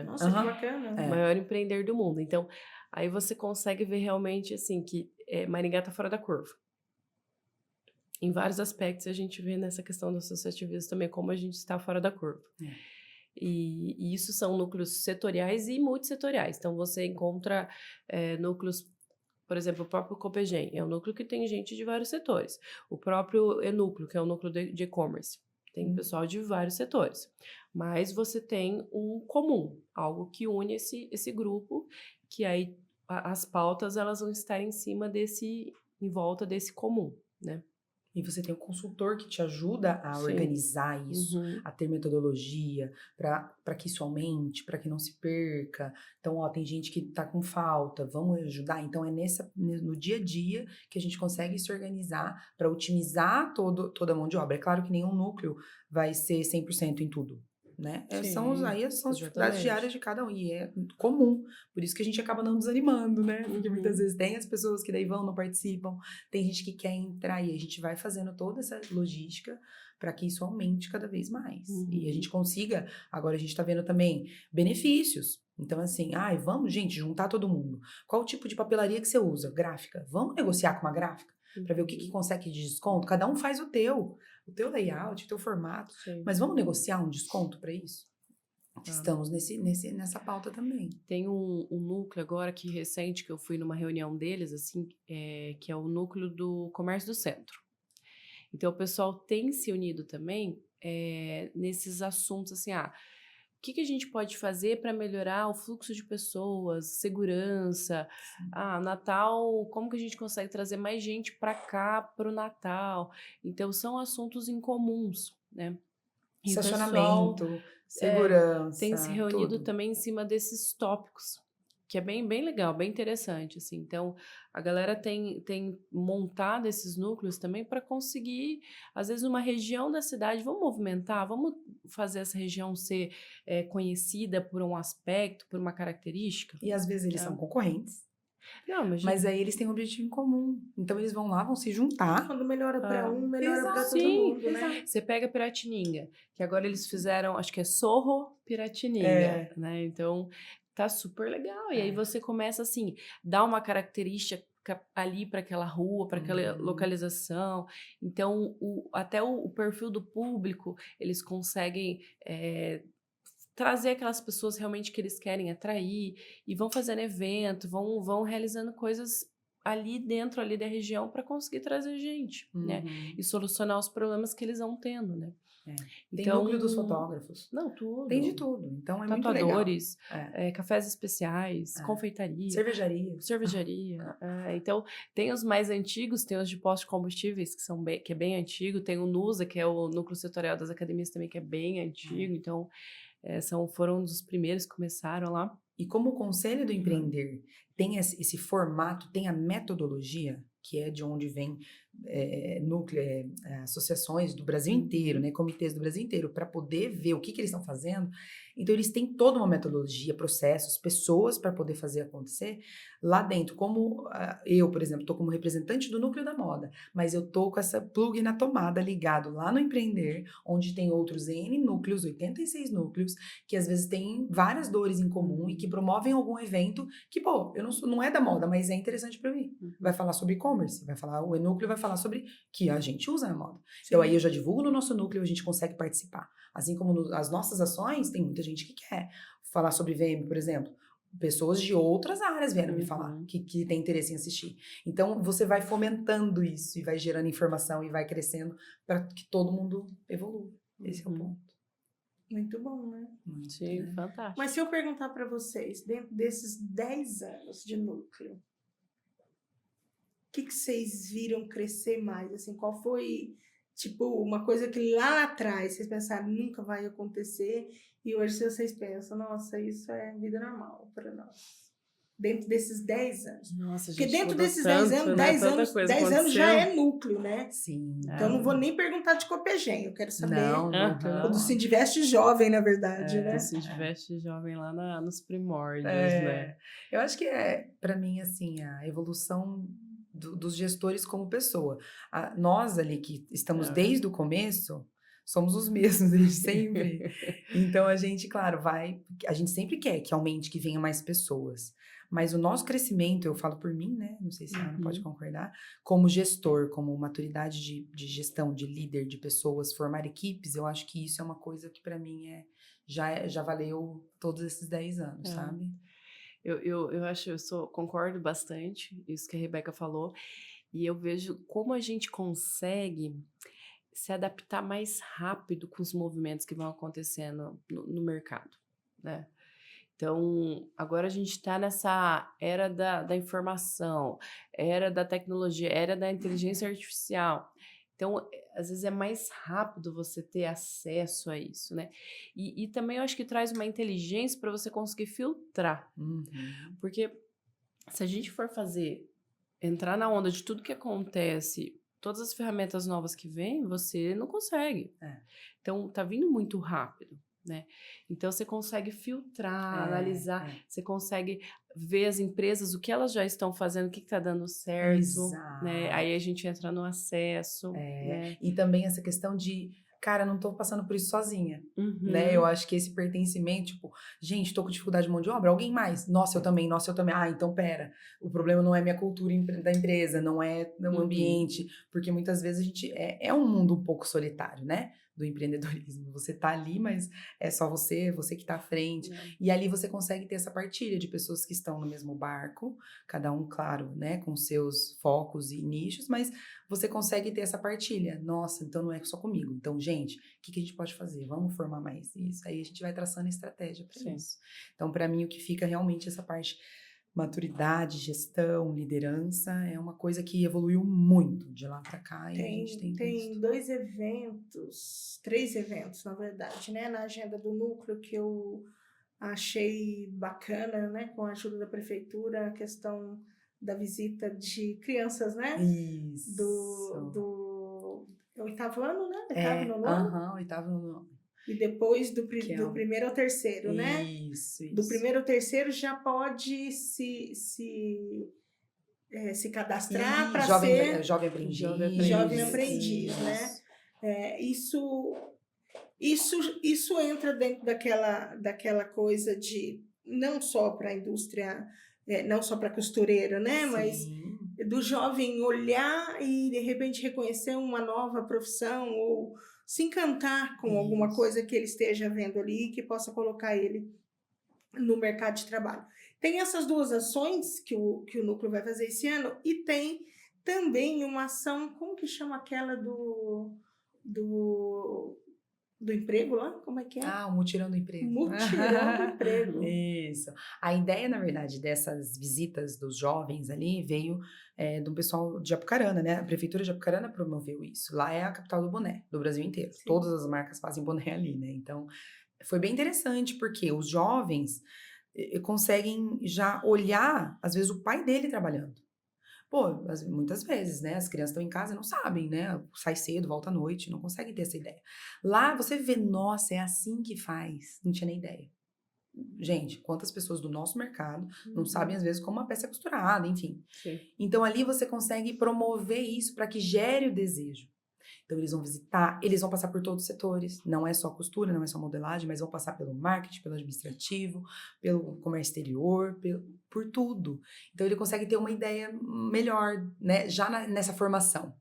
Nossa, que bacana. Maior empreender do mundo. Então, aí você consegue ver realmente, assim, que Maringá está fora da curva. Em vários aspectos a gente vê nessa questão do associativismo também como a gente está fora da curva. E isso são núcleos setoriais e multissetoriais. Então você encontra núcleos, por exemplo, o próprio Copegem, é um núcleo que tem gente de vários setores. O próprio E-Núcleo, que é um núcleo de e-commerce, tem pessoal de vários setores. Mas você tem um comum, algo que une esse grupo, que aí as pautas elas vão estar em volta desse comum, né? E você tem um consultor que te ajuda a organizar isso, a ter metodologia, para que isso aumente, para que não se perca. Então, tem gente que está com falta, vamos ajudar. Então, é no dia a dia que a gente consegue se organizar para otimizar toda a mão de obra. É claro que nenhum núcleo vai ser 100% em tudo. né? Sim, São as dificuldades exatamente. diárias de cada um, e é comum, por isso que a gente acaba não desanimando, né? Porque muitas vezes tem as pessoas que daí vão, não participam, tem gente que quer entrar, e a gente vai fazendo toda essa logística para que isso aumente cada vez mais. E a gente consiga, agora a gente tá vendo também benefícios. Então, assim, vamos, gente, juntar todo mundo. Qual o tipo de papelaria que você usa? Gráfica. Vamos negociar com uma gráfica? Para ver o que consegue de desconto? Cada um faz o teu layout, o teu formato. Sim. Mas vamos negociar um desconto para isso? Tá. Estamos nessa pauta também. Tem um núcleo agora que recente, que eu fui numa reunião deles, assim, que é o núcleo do comércio do centro. Então, o pessoal tem se unido também nesses assuntos, assim, o que a gente pode fazer para melhorar o fluxo de pessoas, segurança? Natal, como que a gente consegue trazer mais gente para cá para o Natal? Então, são assuntos em comuns, né? E o pessoal Estacionamento, segurança, tem se reunido tudo. também em cima desses tópicos, que é bem, bem legal, bem interessante, assim. Então, a galera tem montado esses núcleos também para conseguir, às vezes, numa região da cidade, vamos movimentar, vamos fazer essa região ser conhecida por um aspecto, por uma característica. E às vezes eles são concorrentes. Não, mas aí eles têm um objetivo em comum. Então eles vão lá, vão se juntar. Quando melhora para um, melhora para todo Sim, mundo, né? Você pega Piratininga, que agora eles fizeram, acho que é Sorro Piratininga, né? Então, tá super legal. E aí você começa, assim, dar uma característica ali para aquela rua, para aquela localização. Então, até o perfil do público, eles conseguem trazer aquelas pessoas realmente que eles querem atrair e vão fazendo evento, vão realizando coisas ali dentro da região para conseguir trazer gente, né? E solucionar os problemas que eles vão tendo, né? Tem Então, núcleo dos fotógrafos. Não, tudo. Tem de tudo. Então é muito legal. Tatuadores, cafés especiais, confeitaria. Cervejaria. Então, tem os mais antigos, tem os de postos de combustíveis, que é bem antigo. Tem o NUSA, que é o Núcleo Setorial das Academias também, que é bem antigo. Então, foram um dos primeiros que começaram lá. E como o Conselho do Empreender tem esse formato, tem a metodologia, que é de onde vem associações do Brasil inteiro, né, comitês do Brasil inteiro, para poder ver o que eles estão fazendo. Então, eles têm toda uma metodologia, processos, pessoas para poder fazer acontecer lá dentro. Como eu, por exemplo, estou como representante do Núcleo da Moda, mas eu estou com essa plug na tomada ligado lá no Empreender, onde tem outros N núcleos, 86 núcleos, que às vezes têm várias dores em comum e que promovem algum evento que, não é da moda, mas é interessante para mim. Vai falar sobre e-commerce, o núcleo vai falar sobre que a gente usa na moda. Sim. Então, aí eu já divulgo no nosso núcleo, a gente consegue participar. Assim como as nossas ações, tem muita gente que quer falar sobre VM, por exemplo. Pessoas de outras áreas vieram me falar que tem interesse em assistir. Então, você vai fomentando isso e vai gerando informação e vai crescendo para que todo mundo evolua. Esse é o ponto. Muito bom, né? Sim, fantástico. Mas se eu perguntar para vocês, dentro desses 10 anos de núcleo, o que vocês viram crescer mais? Assim, qual foi, tipo, uma coisa que lá atrás vocês pensaram nunca vai acontecer e hoje vocês pensam, nossa, isso é vida normal para nós? Dentro desses 10 anos. Nossa, porque dentro desses 10 anos, 10 anos já é núcleo, né? Sim. Então eu não vou nem perguntar de Copegem, eu quero saber do Se Sindivest jovem, na verdade, né? Do Sindivest jovem lá nos primórdios, né? Eu acho que para mim, assim, a evolução dos gestores como pessoa. Nós ali que estamos desde o começo, somos os mesmos desde sempre. Então a gente, claro, a gente sempre quer que aumente, que venha mais pessoas. Mas o nosso crescimento, eu falo por mim, né? Não sei se a Ana pode concordar, como gestor, como maturidade de gestão, de líder, de pessoas, formar equipes, eu acho que isso é uma coisa que para mim já valeu todos esses 10 anos, sabe? Eu acho, concordo bastante isso que a Rebeca falou, e eu vejo como a gente consegue se adaptar mais rápido com os movimentos que vão acontecendo no mercado, né? Então, agora a gente está nessa era da informação, era da tecnologia, era da inteligência artificial. Então, às vezes é mais rápido você ter acesso a isso, né? E também eu acho que traz uma inteligência para você conseguir filtrar. Porque se a gente for entrar na onda de tudo que acontece, todas as ferramentas novas que vêm, você não consegue. Então, tá vindo muito rápido, né? Então, você consegue filtrar, analisar, você consegue ver as empresas, o que elas já estão fazendo, o que está dando certo, né? Aí a gente entra no acesso, né? E também essa questão de, cara, não tô passando por isso sozinha, né? Eu acho que esse pertencimento, tipo, gente, tô com dificuldade de mão de obra, alguém mais? Nossa, eu também. Ah, então pera, o problema não é minha cultura da empresa, não é o ambiente, porque muitas vezes a gente, é um mundo um pouco solitário, né? Do empreendedorismo. Você tá ali, mas é só você que tá à frente. E ali você consegue ter essa partilha de pessoas que estão no mesmo barco, cada um, claro, né, com seus focos e nichos, mas você consegue ter essa partilha. Nossa, então não é só comigo. Então, gente, o que a gente pode fazer? Vamos formar mais isso. Aí a gente vai traçando estratégia para isso. Então, para mim, o que fica realmente essa parte maturidade, gestão, liderança, é uma coisa que evoluiu muito de lá para cá. E a gente tem 3 eventos, na verdade, né, na agenda do núcleo que eu achei bacana, né, com a ajuda da prefeitura, a questão da visita de crianças, né? Isso. Do 8º ano, né? Oitavo no nono? Oitavo no nono. E depois do primeiro ao terceiro, né? Isso. Do primeiro ao terceiro já pode se cadastrar para ser jovem aprendiz, né? Isso entra dentro daquela coisa de não só para a indústria, não só para costureira, né? Sim. Mas do jovem olhar e de repente reconhecer uma nova profissão ou se encantar com alguma coisa que ele esteja vendo ali que possa colocar ele no mercado de trabalho. Tem essas 2 ações que o núcleo vai fazer esse ano e tem também uma ação, como que chama aquela do emprego lá? Como é que é? O mutirão do emprego. Mutirão do emprego. Isso. A ideia, na verdade, dessas visitas dos jovens ali veio do pessoal de Apucarana, né? A prefeitura de Apucarana promoveu isso. Lá é a capital do boné, do Brasil inteiro. Sim. Todas as marcas fazem boné ali, né? Então, foi bem interessante, porque os jovens conseguem já olhar, às vezes, o pai dele trabalhando. Pô, muitas vezes, né? As crianças estão em casa e não sabem, né? Sai cedo, volta à noite, não conseguem ter essa ideia. Lá você vê, nossa, é assim que faz. Não tinha nem ideia. Gente, quantas pessoas do nosso mercado não sabem, às vezes, como uma peça é costurada, enfim. Sim. Então, ali você consegue promover isso para que gere o desejo. Então, eles vão visitar, eles vão passar por todos os setores, não é só costura, não é só modelagem, mas vão passar pelo marketing, pelo administrativo, pelo comércio exterior, por tudo. Então, ele consegue ter uma ideia melhor, né, já nessa formação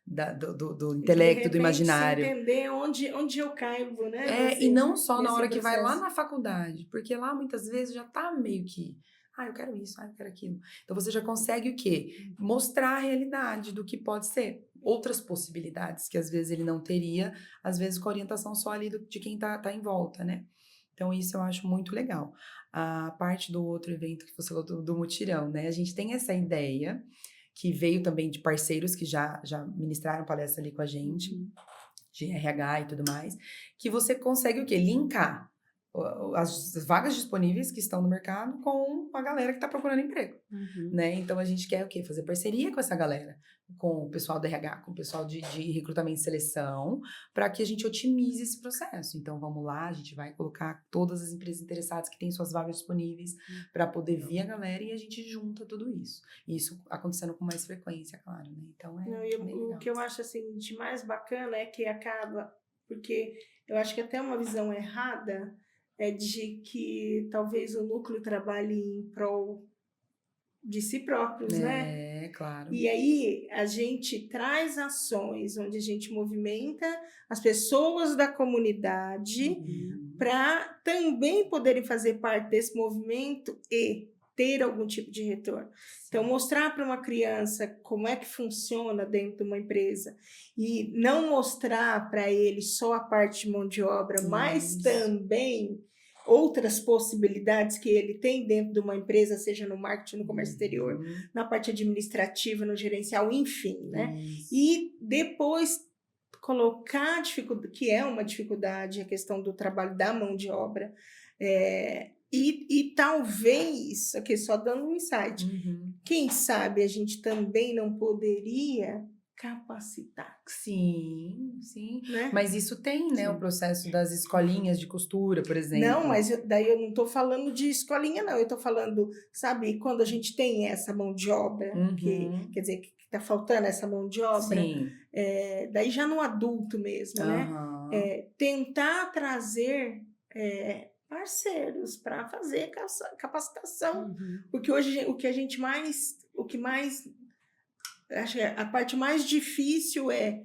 do intelecto, do imaginário. Entender onde eu caibo, né? E não só na hora que vai lá na faculdade, porque lá, muitas vezes, já tá meio que... eu quero isso, eu quero aquilo. Então, você já consegue o quê? Mostrar a realidade do que pode ser. Outras possibilidades que, às vezes, ele não teria, às vezes, com a orientação só ali de quem tá em volta, né? Então, isso eu acho muito legal. A parte do outro evento que você falou do mutirão, né? A gente tem essa ideia, que veio também de parceiros que já ministraram palestra ali com a gente, de RH e tudo mais, que você consegue o quê? Linkar as vagas disponíveis que estão no mercado com a galera que está procurando emprego, né? Então, a gente quer o quê? Fazer parceria com essa galera, com o pessoal do RH, com o pessoal de recrutamento e seleção, para que a gente otimize esse processo. Então, vamos lá, a gente vai colocar todas as empresas interessadas que têm suas vagas disponíveis para poder vir a galera e a gente junta tudo isso. E isso acontecendo com mais frequência, claro, né? Então, o que eu acho, assim, de mais bacana é que acaba... Porque eu acho que até uma visão errada é de que talvez o núcleo trabalhe em prol de si próprios, né? Claro. E aí a gente traz ações onde a gente movimenta as pessoas da comunidade para também poderem fazer parte desse movimento e ter algum tipo de retorno. Então, mostrar para uma criança como é que funciona dentro de uma empresa e não mostrar para ele só a parte de mão de obra, mas também outras possibilidades que ele tem dentro de uma empresa, seja no marketing, no comércio exterior, na parte administrativa, no gerencial, enfim, né? E depois colocar a dificuldade, que é uma dificuldade, a questão do trabalho da mão de obra, e talvez, aqui só dando um insight, quem sabe a gente também não poderia capacitar, Sim, sim. né? Mas isso tem, né, Sim. o processo das escolinhas de costura, por exemplo. Não, mas daí eu não estou falando de escolinha, não. Eu estou falando, sabe, quando a gente tem essa mão de obra, que Uhum. quer dizer que está faltando essa mão de obra, Sim. daí já no adulto mesmo, né? Aham. Tentar trazer parceiros para fazer capacitação. Uhum. Porque hoje o que mais, acho que a parte mais difícil é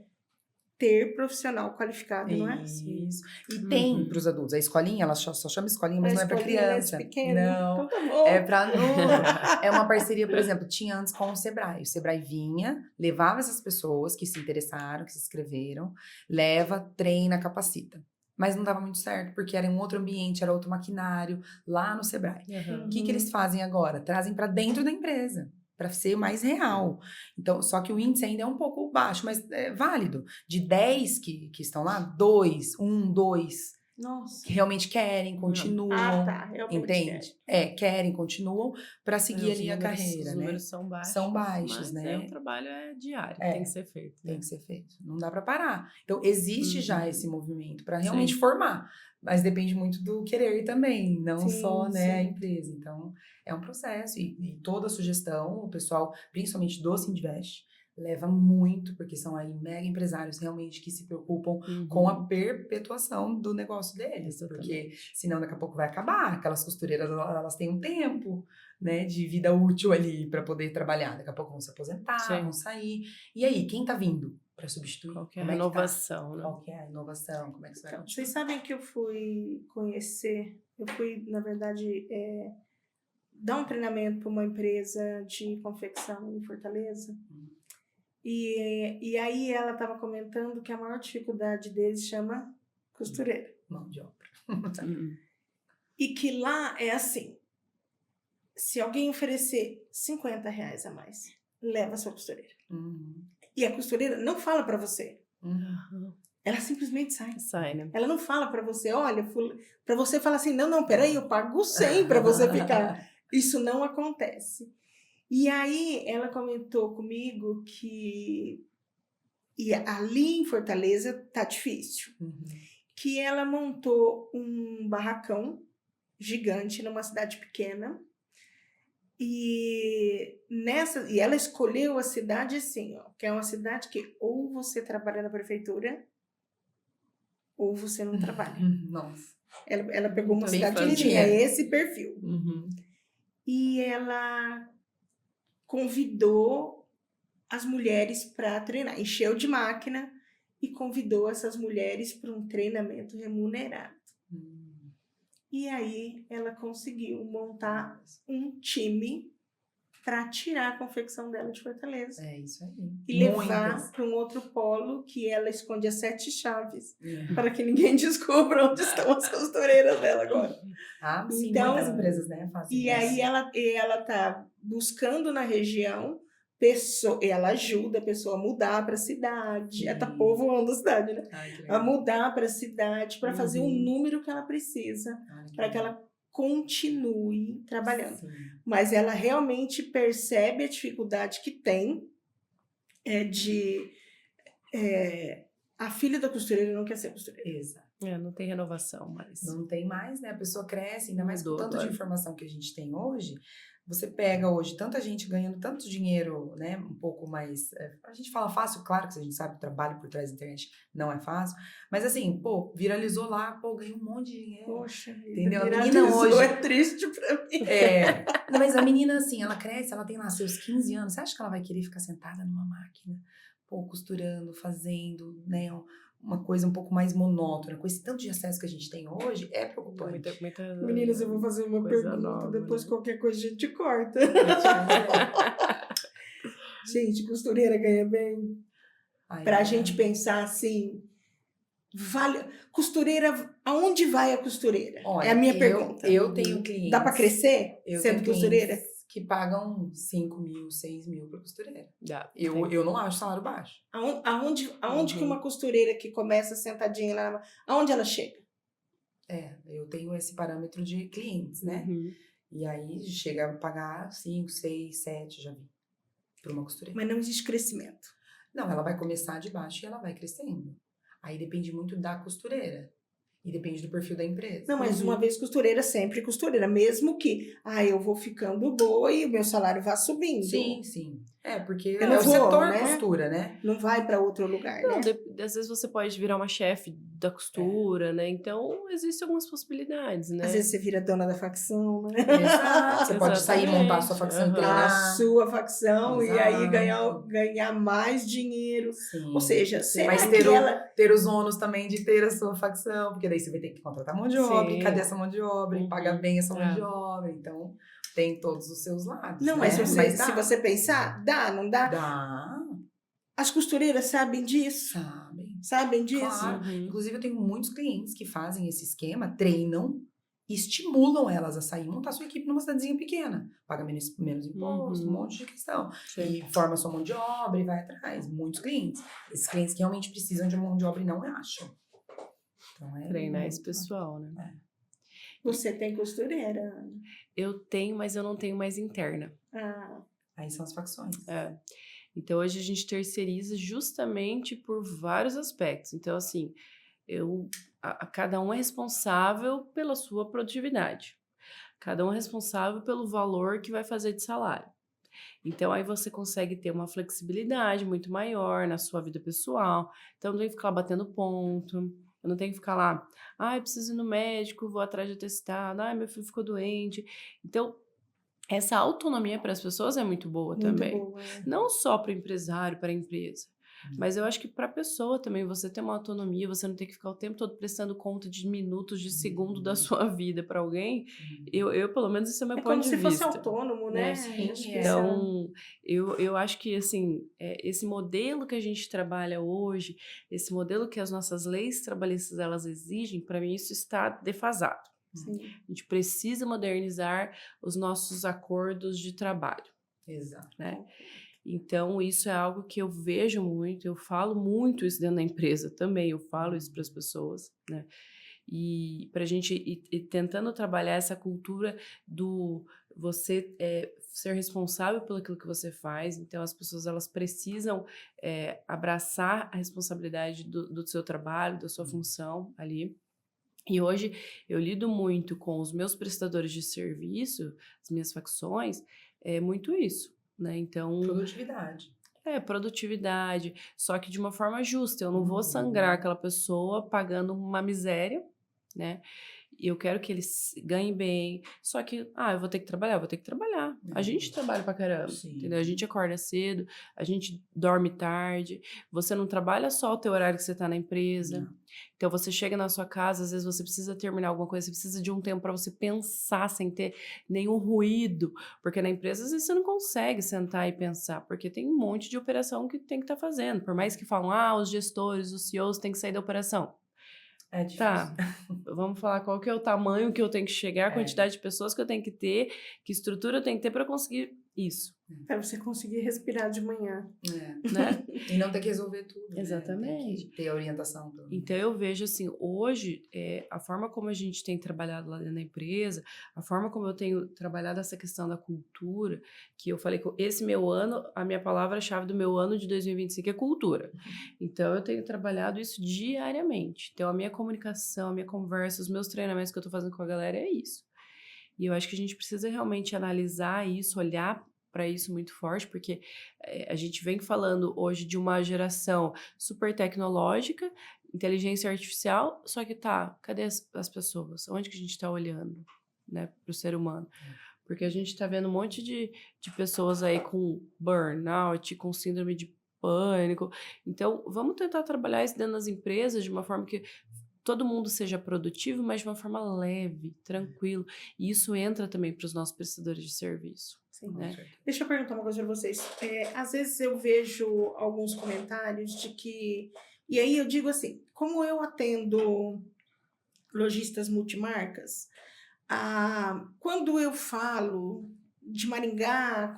ter profissional qualificado, não é? Isso. E Uhum. tem para os adultos. A escolinha, ela só chama escolinha, mas A não é para escolinha criança. nesse pequeno. Não. Então tá bom. É para adulto. É uma parceria, por exemplo, tinha antes com o Sebrae. O Sebrae vinha, levava essas pessoas que se interessaram, que se inscreveram, leva, treina, capacita. Mas não dava muito certo, porque era em um outro ambiente, era outro maquinário, lá no Sebrae. Uhum. O que eles fazem agora? Trazem para dentro da empresa, para ser mais real. Então, só que o índice ainda é um pouco baixo, mas é válido. De 10 que estão lá, 2 Nossa. que realmente querem, continuam. tá. Realmente Entende? Querem, continuam para seguir ali a carreira, Os né? números são baixos. São baixos, mas né? o trabalho é diário, É, tem que ser feito. Tem Né? que ser feito. Não dá para parar. Então, existe já Uhum. esse movimento para realmente Sim. formar. Mas depende muito do querer também, não Sim, só, né, a sim. empresa. Então, é um processo. E toda a sugestão, o pessoal, principalmente do Sindivest, leva muito, porque são aí mega empresários realmente que se preocupam com a perpetuação do negócio deles. Porque Exatamente. senão daqui a pouco vai acabar. Aquelas costureiras, elas têm um tempo, né, de vida útil ali para poder trabalhar. Daqui a pouco vão se aposentar, Sim. vão sair. E aí, quem tá vindo para substituir? Qual que é a Como é que tá? renovação, né? Qual que é a inovação? Como é que isso vai Então, continuar? vocês sabem que eu fui conhecer, na verdade, dar um treinamento para uma empresa de confecção em Fortaleza. E aí ela estava comentando que a maior dificuldade deles chama costureira. Mão de obra. Uhum. E que lá é assim, se alguém oferecer R$50 a mais, leva a sua costureira. Uhum. E a costureira não fala para você. Uhum. Ela simplesmente sai. Sai, né? Ela não fala para você, olha, para você falar assim, não, peraí, eu pago 100 para você ficar. Isso não acontece. E aí ela comentou comigo que ali em Fortaleza tá difícil. Uhum. Que ela montou um barracão gigante numa cidade pequena. E ela escolheu a cidade assim, ó, que é uma cidade que ou você trabalha na prefeitura ou você não trabalha. Nossa. Ela pegou uma Bem cidade que família. tinha esse perfil. Uhum. E ela convidou as mulheres para treinar. Encheu de máquina e convidou essas mulheres para um treinamento remunerado. E aí ela conseguiu montar um time para tirar a confecção dela de Fortaleza. É isso aí. E levar para um outro polo que ela esconde as 7 chaves para que ninguém descubra onde estão as costureiras dela agora. Ah, sim, Então, muitas empresas, né, fazem E isso. aí ela tá buscando na região ela ajuda a pessoa a mudar para a cidade. Ela tá povoando a cidade, né? Ai, que A legal. mudar para a cidade para fazer o Uhum. número que ela precisa Ai, para que ela continue trabalhando. Sim. Mas ela realmente percebe a dificuldade que tem a filha da costureira não quer ser costureira. Exato. Não tem renovação mais. Não tem mais, né? A pessoa cresce, ainda mais com Mudou tanto de agora. informação que a gente tem hoje. Você pega hoje tanta gente ganhando tanto dinheiro, né? Um pouco mais. A gente fala fácil, claro que a gente sabe o trabalho por trás da internet não é fácil. Mas assim, pô, viralizou lá, pô, ganhou um monte de dinheiro. Poxa, Entendeu? A viralizou, menina hoje. é triste pra mim. Não, mas a menina, assim, ela cresce, ela tem lá seus 15 anos. Você acha que ela vai querer ficar sentada numa máquina? Pô, costurando, fazendo, né? Uma coisa um pouco mais monótona. Com esse tanto de acesso que a gente tem hoje, é preocupante. Muita Meninas, eu vou fazer uma coisa pergunta, nova, depois né? qualquer coisa a gente corta. Gente, costureira ganha bem. Pra gente pensar assim, costureira, aonde vai a costureira? Olha, é a minha pergunta. Eu tenho clientes. Dá pra crescer Eu sendo tenho costureira? clientes que pagam 5 mil, 6 mil pra costureira. Dá, Eu não acho salário baixo. Aonde que uma costureira que começa sentadinha lá, aonde ela chega? Eu tenho esse parâmetro de clientes, né? Uhum. E aí chega a pagar 5, 6, 7, já vi. Por uma costureira. Mas não existe crescimento. Não, ela vai começar de baixo e ela vai crescendo. Aí depende muito da costureira. E depende do perfil da empresa. Não, mas uma vez costureira, sempre costureira. Mesmo que, eu vou ficando boa e o meu salário vá subindo. Sim, sim. Porque Eu não é o vou, setor né? costura, né? Não vai para outro lugar, Não, né? às vezes você pode virar uma chefe da costura, né? Então, existem algumas possibilidades, né? Às vezes você vira dona da facção, né? Exato. Você pode sair e montar a sua facção e Exatamente, A treinar. sua facção e aí Exato. ganhar mais dinheiro. Sim. Ou seja, será Mas que ela... ter os ônus também de ter a sua facção, porque daí você vai ter que contratar mão de obra, e Sim. cadê essa mão de obra, e pagar bem essa mão de É. obra. Então, tem todos os seus lados, Não, né? mas dá. se você pensar, dá, não dá? Dá, As costureiras sabem disso? sabem. Sabem disso? Claro. Uhum. Inclusive, eu tenho muitos clientes que fazem esse esquema, treinam, estimulam elas a sair, montar sua equipe numa cidadezinha pequena. Paga menos imposto, um monte de questão. Sim. E forma sua mão de obra e vai atrás. Muitos clientes. Esses clientes que realmente precisam de mão de obra e não acham. Então, Treinar esse muito, pessoal, né? Você tem costureira? Eu tenho, mas eu não tenho mais interna. Aí são as facções. É. Então, hoje a gente terceiriza justamente por vários aspectos. Então, assim, cada um é responsável pela sua produtividade. Cada um é responsável pelo valor que vai fazer de salário. Então, aí você consegue ter uma flexibilidade muito maior na sua vida pessoal. Então, não tem que ficar batendo ponto. Eu não tenho que ficar lá, eu preciso ir no médico, vou atrás de atestado, meu filho ficou doente. Então, essa autonomia para as pessoas é muito boa também. Muito boa. Não só para o empresário, para a empresa. Mas eu acho que para a pessoa também, você ter uma autonomia, você não ter que ficar o tempo todo prestando conta de minutos, de segundo da sua vida para alguém. Eu, pelo menos, esse é o meu ponto de vista. É como se fosse autônomo, né? Sim, Acho que Então, eu acho que, assim, esse modelo que a gente trabalha hoje, esse modelo que as nossas leis trabalhistas, elas exigem, para mim, isso está defasado. Sim. A gente precisa modernizar os nossos acordos de trabalho. Exato. Né? Então, isso é algo que eu vejo muito, eu falo muito isso dentro da empresa também, eu falo isso para as pessoas, né? E para a gente ir tentando trabalhar essa cultura do você ser responsável pelo aquilo que você faz. Então, as pessoas elas precisam abraçar a responsabilidade do seu trabalho, da sua função ali. E hoje eu lido muito com os meus prestadores de serviço, as minhas facções, é muito isso, né? Então, Produtividade. produtividade, só que de uma forma justa. Eu não vou sangrar aquela pessoa pagando uma miséria, né? E eu quero que eles ganhem bem. Só que, eu vou ter que trabalhar, A gente trabalha pra caramba, entendeu? A gente acorda cedo, a gente dorme tarde. Você não trabalha só o teu horário que você tá na empresa. Não. Então, você chega na sua casa, às vezes você precisa terminar alguma coisa, você precisa de um tempo para você pensar sem ter nenhum ruído. Porque na empresa, às vezes, você não consegue sentar e pensar, porque tem um monte de operação que tem que estar fazendo. Por mais que falam, os gestores, os CEOs têm que sair da operação. É difícil. Tá, vamos falar qual que é o tamanho que eu tenho que chegar, a quantidade de pessoas que eu tenho que ter, que estrutura eu tenho que ter para conseguir isso. Para você conseguir respirar de manhã. Né? E não ter que resolver tudo. Exatamente. Né? Tem que ter orientação. Então, eu vejo assim, hoje, a forma como a gente tem trabalhado lá dentro da empresa, a forma como eu tenho trabalhado essa questão da cultura, que eu falei que esse meu ano, a minha palavra-chave do meu ano de 2025 é cultura. Então, eu tenho trabalhado isso diariamente. Então, a minha comunicação, a minha conversa, os meus treinamentos que eu tô fazendo com a galera é isso. E eu acho que a gente precisa realmente analisar isso, olhar para isso muito forte, porque a gente vem falando hoje de uma geração super tecnológica, inteligência artificial, só que cadê as pessoas? Onde que a gente está olhando, né, para o ser humano? Porque a gente está vendo um monte de pessoas aí com burnout, com síndrome de pânico. Então, vamos tentar trabalhar isso dentro das empresas de uma forma que todo mundo seja produtivo, mas de uma forma leve, tranquilo. E isso entra também para os nossos prestadores de serviço. Sim. Né? Deixa eu perguntar uma coisa para vocês. Às vezes eu vejo alguns comentários de que... E aí eu digo assim, como eu atendo lojistas multimarcas, quando eu falo de Maringá,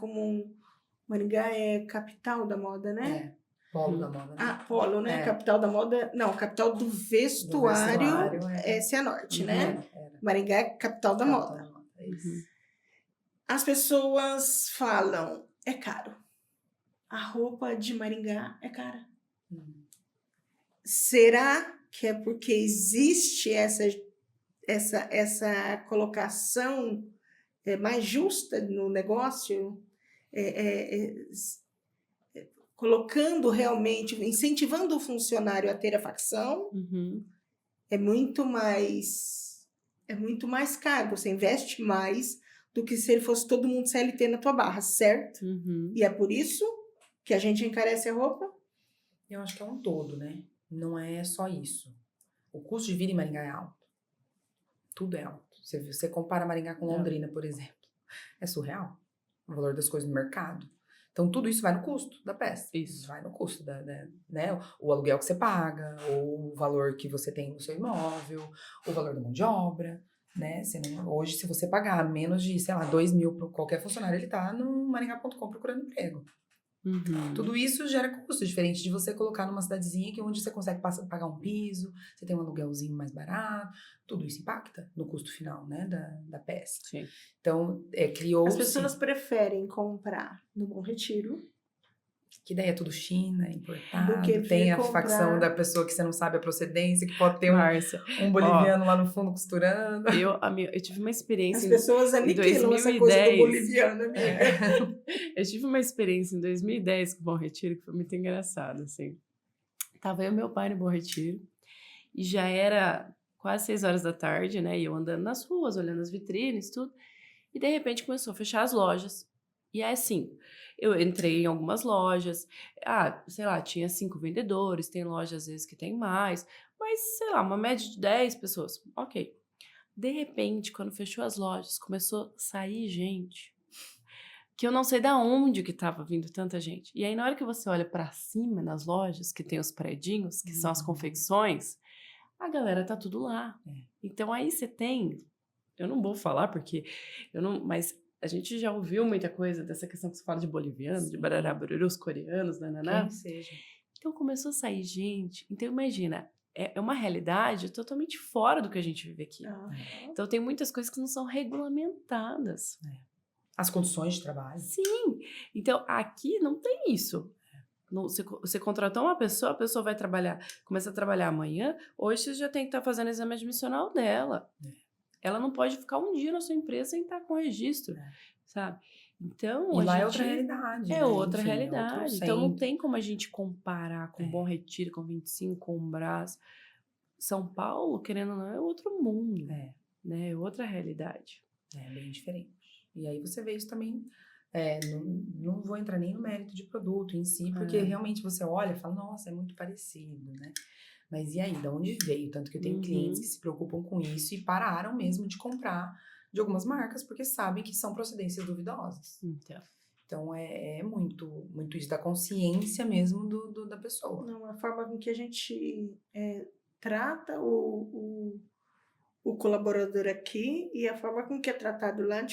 Maringá é capital da moda, né? Polo da moda. Né? Polo, né? Capital da moda. Não, capital do vestuário é Cianorte, né? Maringá é capital da moda. As pessoas falam, é caro. a roupa de Maringá é cara. Será que é porque existe essa colocação mais justa no negócio? Colocando realmente, incentivando o funcionário a ter a facção, é muito mais caro. Você investe mais do que se ele fosse todo mundo CLT na tua barra, certo? E é por isso que a gente encarece a roupa? Eu acho que é um todo, né? Não é só isso. O custo de vida em Maringá é alto. Tudo é alto. Você compara Maringá com Londrina, por exemplo. É surreal o valor das coisas no mercado. Então, tudo isso vai no custo da peça. Isso. Vai no custo, né? O aluguel que você paga, ou o valor que você tem no seu imóvel, o valor da mão de obra, né? Hoje, se você pagar menos de, sei lá, 2 mil para qualquer funcionário, ele tá no maringá.com procurando emprego. Tudo isso gera custo, diferente de você colocar numa cidadezinha onde você consegue pagar um piso, você tem um aluguelzinho mais barato, tudo isso impacta no custo final, né, da peça. Sim. Então, criou-se... As pessoas preferem comprar no Bom Retiro, que daí é tudo China, importado, do que tem a comprar... facção da pessoa que você não sabe a procedência, que pode ter Márcia, um boliviano lá no fundo costurando. Eu tive uma experiência... As pessoas aniquilam essa coisa do boliviano, amiga. Eu tive uma experiência em 2010 com o Bom Retiro, que foi muito engraçado, assim. Tava eu e meu pai no Bom Retiro, e já era quase 6 horas da tarde, né? E eu andando nas ruas, olhando as vitrines, tudo. E, de repente, começou a fechar as lojas. E aí, assim, eu entrei em algumas lojas. Sei lá, tinha 5 vendedores. Tem lojas, às vezes, que tem mais. Mas, sei lá, uma média de 10 pessoas. Ok. De repente, quando fechou as lojas, começou a sair gente. Que eu não sei da onde que tava vindo tanta gente. E aí, na hora que você olha pra cima nas lojas, que tem os predinhos, que são as confecções, a galera tá tudo lá. Então, aí você tem... Eu não vou falar porque... Mas a gente já ouviu muita coisa dessa questão que você fala de boliviano, de barará, barará, os coreanos, nananá. Quem seja. Então, começou a sair gente. Então, imagina, é uma realidade totalmente fora do que a gente vive aqui. Então, tem muitas coisas que não são regulamentadas. As condições de trabalho. Sim. Então, aqui não tem isso. Você contratou uma pessoa, a pessoa vai trabalhar, começa a trabalhar amanhã, hoje você já tem que estar fazendo o exame admissional dela. Ela não pode ficar um dia na sua empresa sem estar com registro, sabe? Então, e lá é outra realidade. É outra realidade. Outro então, não tem como a gente comparar com Bom Retiro, com 25, com Brás. São Paulo, querendo ou não, é outro mundo. Né? É outra realidade. É bem diferente. E aí você vê isso também... não vou entrar nem no mérito de produto em si, porque realmente você olha e fala, nossa, é muito parecido, né? Mas e aí, de onde veio? Tanto que eu tenho clientes que se preocupam com isso e pararam mesmo de comprar de algumas marcas, porque sabem que são procedências duvidosas. Então, é muito, muito isso, da consciência mesmo da pessoa. Não, a forma com que a gente trata o colaborador aqui e a forma com que é tratado lá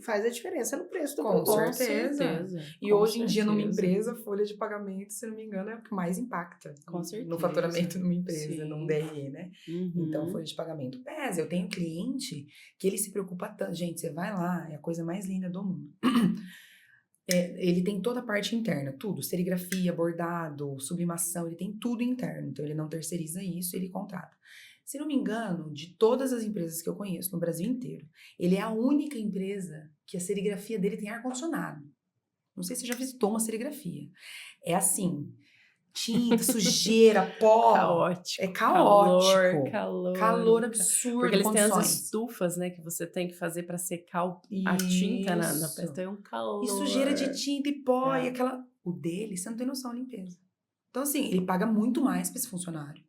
faz a diferença no preço do produto. Com certeza. E hoje em dia, numa empresa, a folha de pagamento, se não me engano, é o que mais impacta. Com certeza. No faturamento de uma empresa, num DRE, né? Então, a folha de pagamento pesa. Eu tenho cliente que ele se preocupa tanto. Gente, você vai lá, é a coisa mais linda do mundo. Ele tem toda a parte interna, tudo. Serigrafia, bordado, sublimação, ele tem tudo interno. Então, ele não terceiriza isso, ele contrata. Se não me engano, de todas as empresas que eu conheço no Brasil inteiro, ele é a única empresa que a serigrafia dele tem ar-condicionado. Não sei se você já visitou uma serigrafia. É assim, tinta, sujeira, pó. Caótico. É caótico. Calor absurdo. Porque eles condições. têm as estufas, né, que você tem que fazer para secar a tinta na peça. Então é um calor. E sujeira de tinta e pó. E aquela... O dele, você não tem noção da limpeza. Então, assim, ele paga muito mais para esse funcionário.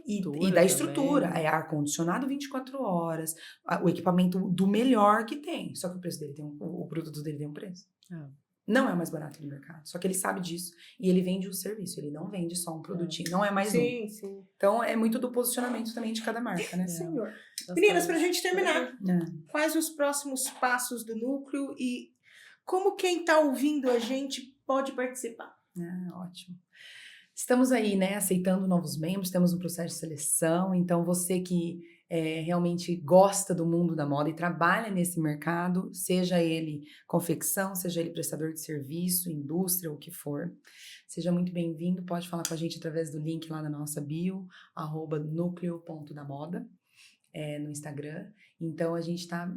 E da estrutura, é ar-condicionado 24 horas, o equipamento do melhor que tem, só que o preço dele o produto dele tem um preço. Não é o mais barato do mercado, só que ele sabe disso e ele vende o serviço, ele não vende só um produtinho, não é mais um. Sim. Então é muito do posicionamento também de cada marca, né? Senhor. Meninas, pra gente terminar, quais os próximos passos do núcleo e como quem tá ouvindo a gente pode participar? Ótimo. Estamos aí, né, aceitando novos membros, temos um processo de seleção, então você que realmente gosta do mundo da moda e trabalha nesse mercado, seja ele confecção, seja ele prestador de serviço, indústria, o que for. Seja muito bem-vindo, pode falar com a gente através do link lá na nossa bio, @núcleo.damoda, no Instagram. Então,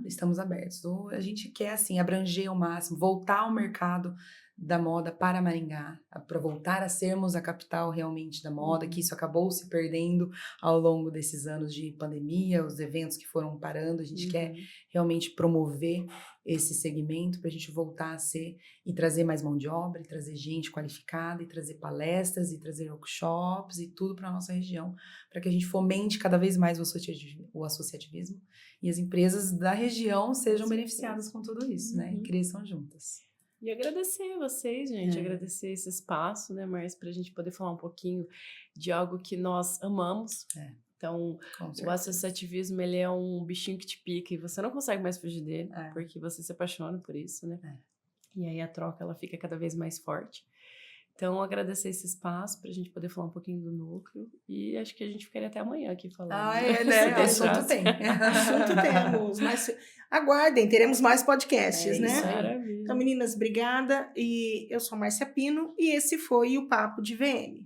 estamos abertos. A gente quer, assim, abranger ao máximo, voltar ao mercado da moda para Maringá, para voltar a sermos a capital realmente da moda, que isso acabou se perdendo ao longo desses anos de pandemia, os eventos que foram parando. A gente quer realmente promover esse segmento para a gente voltar a ser e trazer mais mão de obra, e trazer gente qualificada, e trazer palestras, e trazer workshops e tudo para a nossa região, para que a gente fomente cada vez mais o associativismo e as empresas da região sejam beneficiadas com tudo isso, né? E cresçam juntas. E agradecer a vocês, gente, agradecer esse espaço, né, Márcia, para a gente poder falar um pouquinho de algo que nós amamos. Então, o associativismo, ele é um bichinho que te pica e você não consegue mais fugir dele, porque você se apaixona por isso, né? E aí a troca, ela fica cada vez mais forte. Então, agradecer esse espaço para a gente poder falar um pouquinho do núcleo e acho que a gente ficaria até amanhã aqui falando. Né? Assunto tem. Assunto temos, mas aguardem, teremos mais podcasts, né? Maravilha. Então, meninas, obrigada. E eu sou Márcia Pino e esse foi o Papo de VM.